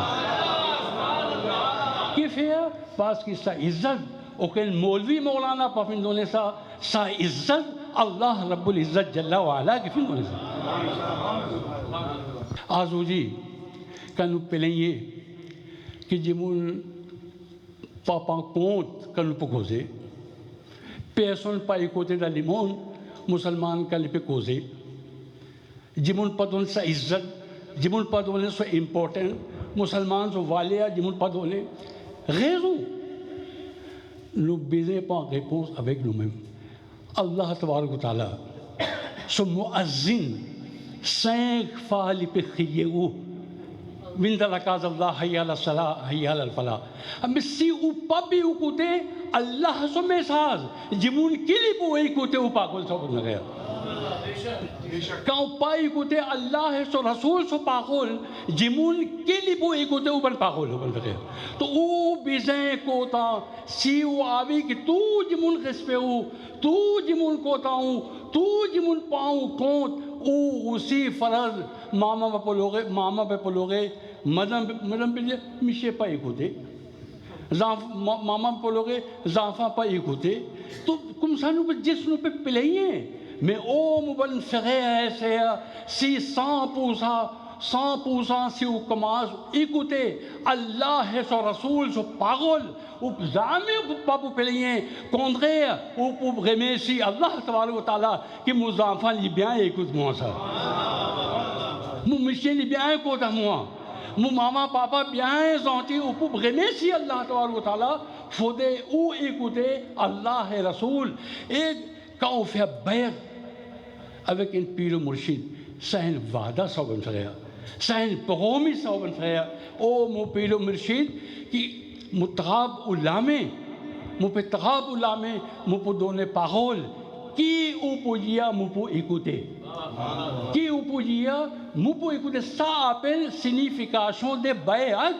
کی فیا پاس کی سا عزت اوکن مولوی مولانا پفندونے سا عزت اللہ رب العزت جل وعلا کی فندونے سا آزو جی کنو پلیں یہ کہ جمون پاپا کونت کنو پکوزے پیسون پائی کوتے دا لیمون مسلمان کلی پہ کوزے جمون پدون سا عزت جمون پدون سا امپورٹنٹ مسلمان سو والیا جمون پدونے غیرو نو بیزے پا réponse avec nous-mêmes اللہ تبارک و تعالی سو مؤذن 5 fois li pe khiyeu Vinda la casa Allah hayya ala salah hayya ala falah. Am si u papi u kote Allah so message jimun kili po ei kote u pakol so na gaya. Quand pai kote Allah so rasul so pakol jimun kili po ei kote u ban pakol ban gaya. To u bizin kota si u abi ki tu jimun respect u tu jimun kota u tu jimun pau kont u usi faraz mama pe pologe madam pe mishe pa ikude mama pologe zafa pa ikude to kum sanu pe jisnu pe pelaye mais o muban frère si 100% si o commence écoutez Allah et son Rasoul son parole ou jamais pas pelaye contraire ou pour remercier Allah Ta'ala que mes enfants li bien écoute moi ça mon monsieur li bien écoute moi mon maman papa bien gentil ou pour remercier Allah Ta'ala faut ou écouter Allah et Rasoul et quand on fait bayat avec un pire murshid c'est un vada sauban frère c'est un promis sauban frère oh mon pire murshid qui mutrab ulame mon petrab ulame mon pour donner parole qui ou pour dire mon pour écouter qui ou pour dire mon pour écouter ça appelle signification de bayat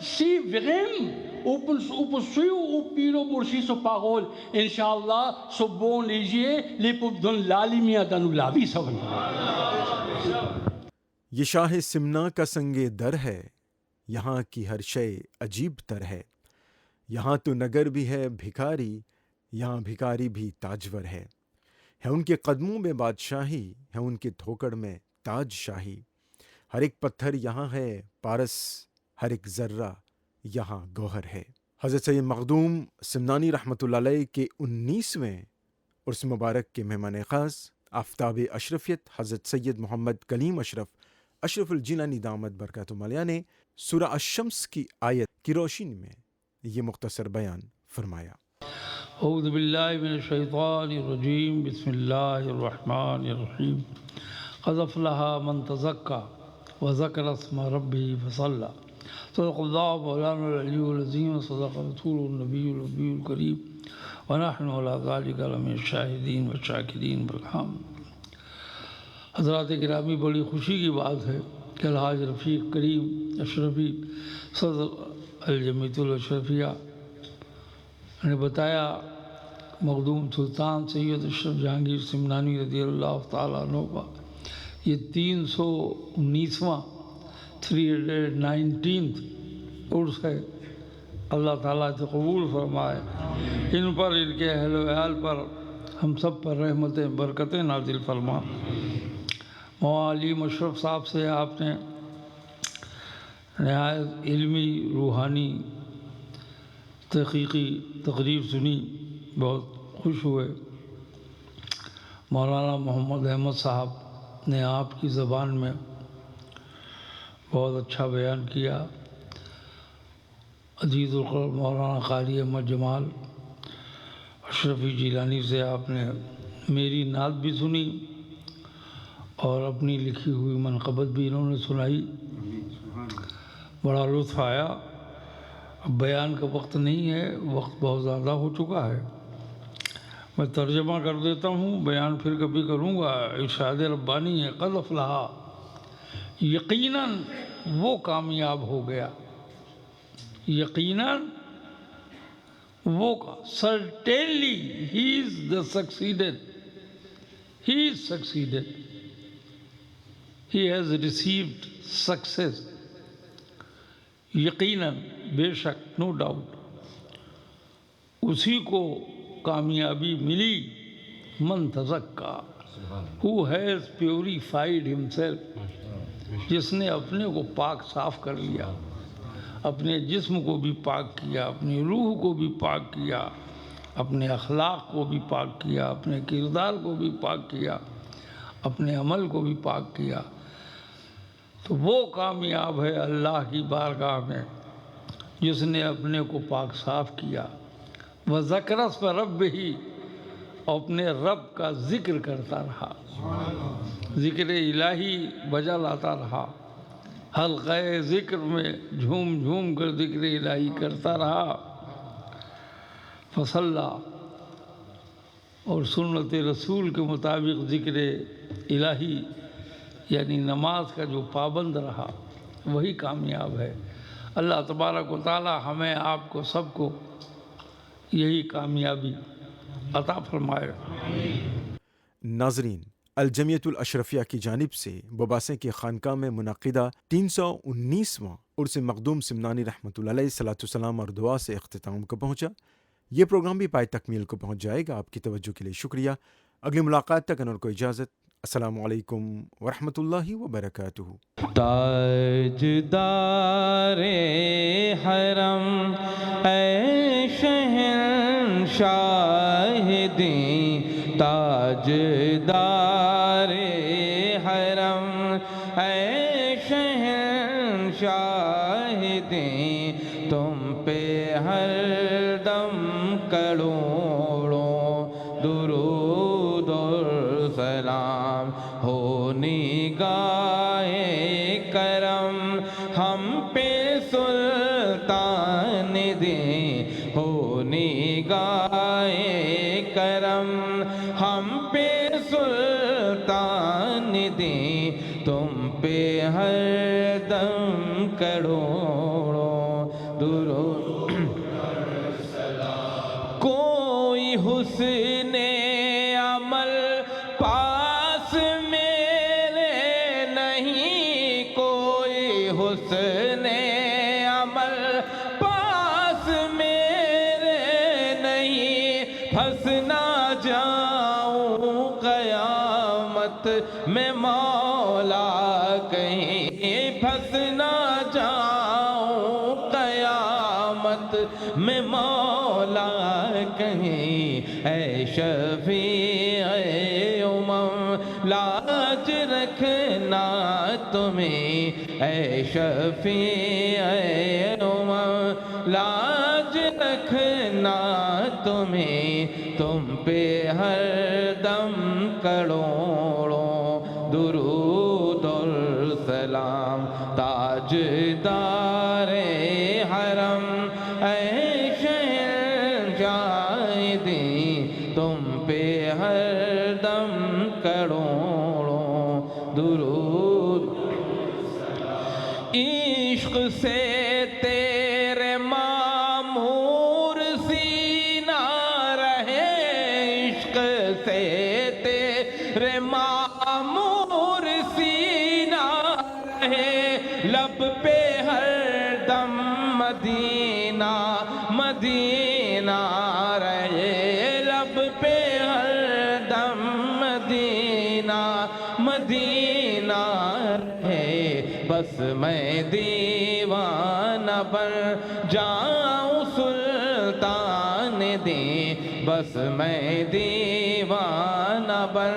si vraiment ou pour suivre au pire murshid sa parole inchallah so bon léger les pour donner la lumière dans la vie ça یہ شاہ سمنا کا سنگ در ہے، یہاں کی ہر شے عجیب تر ہے، یہاں تو نگر بھی ہے بھکاری، یہاں بھکاری بھی تاجور ہے ان کے قدموں میں بادشاہی، ہے ان کے دھوکڑ میں تاج شاہی، ہر ایک پتھر یہاں ہے پارس، ہر ایک ذرہ یہاں گوہر ہے۔ حضرت سید مخدوم سمنانی رحمۃ اللہ علیہ کے 19ویں عرس مبارک کے مہمان خاص آفتاب اشرفیت حضرت سید محمد کلیم اشرف الجیلانی دامت برکاتہم علیہ نے سورہ الشمس کی آیت کی روشنی میں یہ مختصر بیان فرمایا۔ اعوذ باللہ من الشیطان الرجیم، بسم اللہ الرحمن الرحیم۔ قد افلح من تزکا وذکر اسم ربہ فصلی۔ صدق اللہ مولانا العلی العظیم، صدق رسول النبی النبی الکریم، ونحن علی ذلک لمن الشاہدین والشاکرین بالحمد۔ حضرات گرامی، بڑی خوشی کی بات ہے کہ الحاج رفیق کریم اشرفی صدر الجمیعۃ الاشرفیہ نے بتایا مخدوم سلطان سید اشرف جہانگیر سمنانی رضی اللہ تعالیٰ عنہ کا یہ 319واں 319th عرس ہے، اللہ تعالیٰ سے قبول فرمائے، ان پر ان کے اہل و عیال پر ہم سب پر رحمتیں برکتیں نازل فرما۔ مولانا مشرف صاحب سے آپ نے نہایت علمی روحانی تحقیقی تقریر سنی، بہت خوش ہوئے۔ مولانا محمد احمد صاحب نے آپ کی زبان میں بہت اچھا بیان کیا۔ عزیز القلب مولانا قاری احمد جمال اشرفی جیلانی سے آپ نے میری نعت بھی سنی اور اپنی لکھی ہوئی منقبت بھی انہوں نے سنائی، بڑا لطف آیا۔ اب بیان کا وقت نہیں ہے، وقت بہت زیادہ ہو چکا ہے، میں ترجمہ کر دیتا ہوں، بیان پھر کبھی کروں گا۔ ارشاد ربانی ہے، قد افلح، یقیناً وہ کامیاب ہو گیا، یقیناً وہ certainly he is the succeeded, he is succeeded, he has received success، یقیناً بے شک نو ڈاؤٹ اسی کو کامیابی ملی، من تزکا who has purified himself، جس نے اپنے کو پاک صاف کر لیا، اپنے جسم کو بھی پاک کیا، اپنی روح کو بھی پاک کیا، اپنے اخلاق کو بھی پاک کیا، اپنے کردار کو بھی پاک کیا، اپنے عمل کو بھی پاک کیا، تو وہ کامیاب ہے اللہ کی بارگاہ میں جس نے اپنے کو پاک صاف کیا۔ وذکر اسم ربہ، اپنے رب کا ذکر کرتا رہا، ذکر الہی بجا لاتا رہا، حلقہ ذکر میں جھوم جھوم کر ذکر الہی کرتا رہا۔ فصلی، اور سنت رسول کے مطابق ذکر الہی یعنی نماز کا جو پابند رہا وہی کامیاب ہے۔ اللہ تبارک و تعالی ہمیں آپ کو سب کو یہی کامیابی عطا فرمائے۔ ناظرین، الجمیعۃ الاشرفیہ کی جانب سے بوباسیں کی خانقاہ میں منعقدہ 319واں عرس مخدوم سمنانی رحمۃ اللہ علیہ صلاۃ والسلام اور دعا سے اختتام کو پہنچا۔ یہ پروگرام بھی پائے تکمیل کو پہنچ جائے گا۔ آپ کی توجہ کے لیے شکریہ۔ اگلی ملاقات تک انور کو اجازت۔ السلام علیکم ورحمۃ اللہ وبرکاتہ۔ تاجدار حرم اے شہنشاہ دیں، تاجدار حرم اے شہنشاہ دیں، تم پہ ہر دم کروڑوں درود اور سلام ہو، نگاہ کرم ہم پہ سلطان دیں، ہو نگاہ کرم ہم پہ سلطان دیں، تم پہ ہر دم کروڑوں درود۔ کوئی حسن عمل پاس میرے نہیں، کوئی حسن عمل پاس میرے نہیں، پھنس نہ جاؤں قیامت میں مولا کہیں، پھنس نہ جاؤں قیامت میں مولا کہیں، اے شفیع امم لاج رکھنا تمہیں، اے شفیع امم لاج رکھنا تمہیں، تم پہ ہر دم کروڑوں درود اور سلام، تاجدار حرم اے شہنشاہ دیں، تم پہ ہر دم کروڑوں درود۔ عشق سے تیرے معمور سینہ رہے، عشق سے تیرے معمور سینہ رہے، لب پہ ہر دم مدینہ مدینہ رہے، لب پہ ہر دم مدینہ مدینہ رہے، بس میں دیوانہ بن جاؤں سلطان دیں، بس میں دیوانہ بن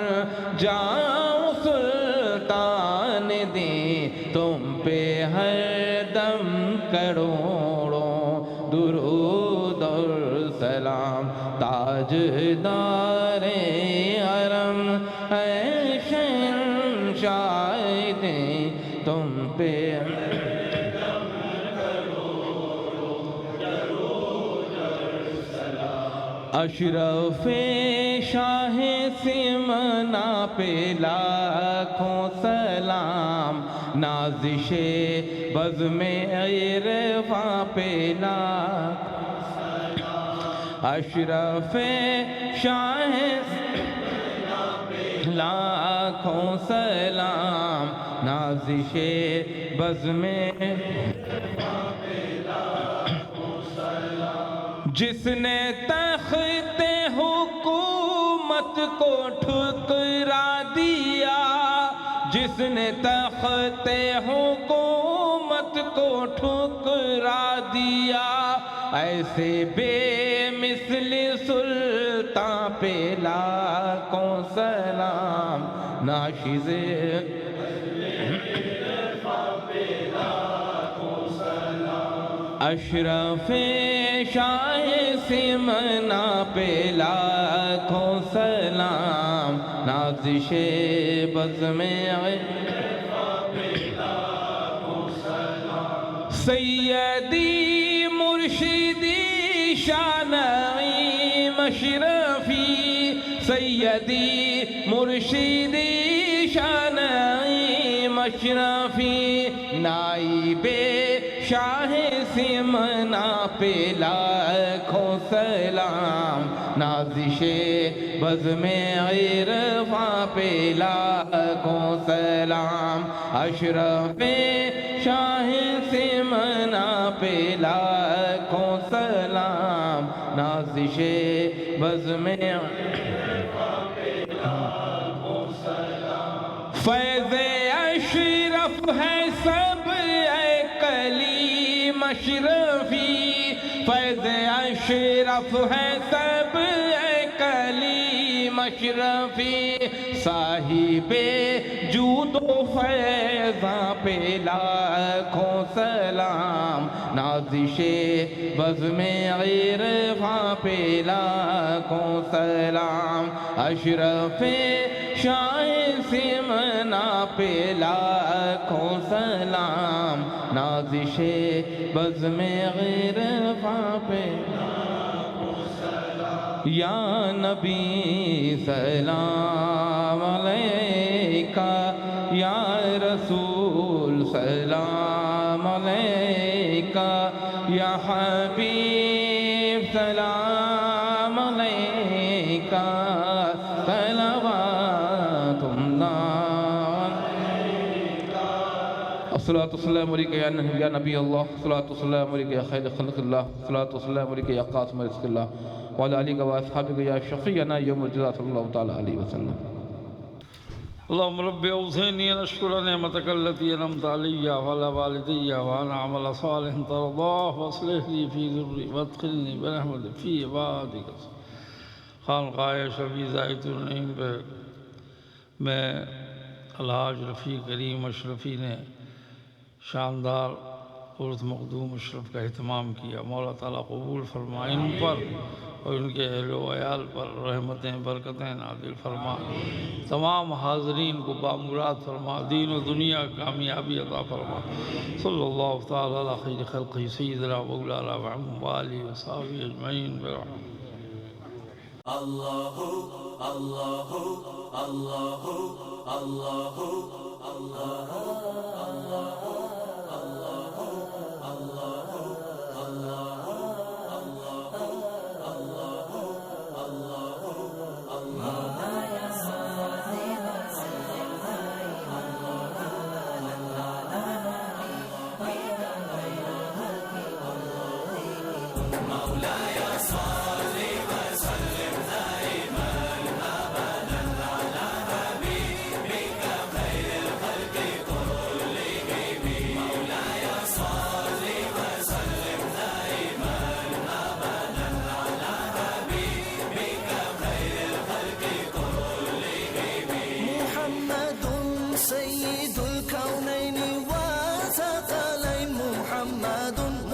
جاؤں سلطان دیں، تم پہ ہر دم کروڑوں درود اور سلام، تاجدار حرم اے شہنشاہ دیں، تم پہ اشرف شاہ سمنا پہ لاکھوں سلام، نازش بزم عرفاں پہ اشرف شاہ لاکھوں سلام، نازش بزم جس نے تخت حکومت کو ٹھکرا دیا، جس نے تخت حکومت کو ٹھکرا دیا، ایسے بے مثل سلطان پہ لاکھوں سلام، ناشز اشرف شاہ سمنا پہ لاکھوں سلام، نازش بزم سیدی مرشدی شانعی مشرفی، سیدی مرشدی شانعی مشرفی، نائب شاہ سمنا پہ لاکھوں سلام، نازش بزم عرفاں پہ لاکھوں سلام، اشرف شاہ سمنا پہ لاکھوں سلام، نازش بزم فیض اشرف ہے سب اے کلیم اشرفی، فیض اشرف ہے سب اے کلیم اشرفی، صاحب جود و فیضاں پہ لاکھوں سلام، نازش بزم عرفاں پہ لاکھوں سلام، اشرف شاہ سمنا پہ لاکھوں سلام، نازش بزم عرفاں پہ لاکھوں سلام، یا نبی سلام علیکہ، یا رسول سلام علیکہ، یا حبیب سلام علیکہ، صلوات اللہ الصلاة والسلام علیکہ یا نبی اللہ، الصلاة والسلام علیکہ یا خیر خلق اللہ، الصلاة والسلام علیکہ یا قاسم رزق اللہ، وعلی آلہ و اصحابہ یا شفیعنا یوم الجزاء صلی اللہ تعالی علیہ وسلم۔ اللهم رب اوزعني ان اشكر نعمتك التي انعمت علي وعلى والدي وان اعمل صالحا ترضاه واصلح لي في ذري وادخلني برحمتك في عبادك خانقاہ شفیع زائد النعیم پہ میں الحاج رفیع کریم اشرفی نے شاندار عرس مخدوم اشرف کا اہتمام کیا، مولا تعالیٰ قبول فرمائے ان پر اور ان کے اہل و عیال پر رحمتیں برکتیں نازل فرما، تمام حاضرین کو بامراد فرما، دین و دنیا کامیابی عطا فرما، صلی اللہ تعالیٰ علی خیر خلقہ سیدنا مولانا محمد وآلہ وصحبہ اجمعین برحمتہ۔ اللہ اللہ اللہ اللہ اللہ سيد الكونين وثقلين محمد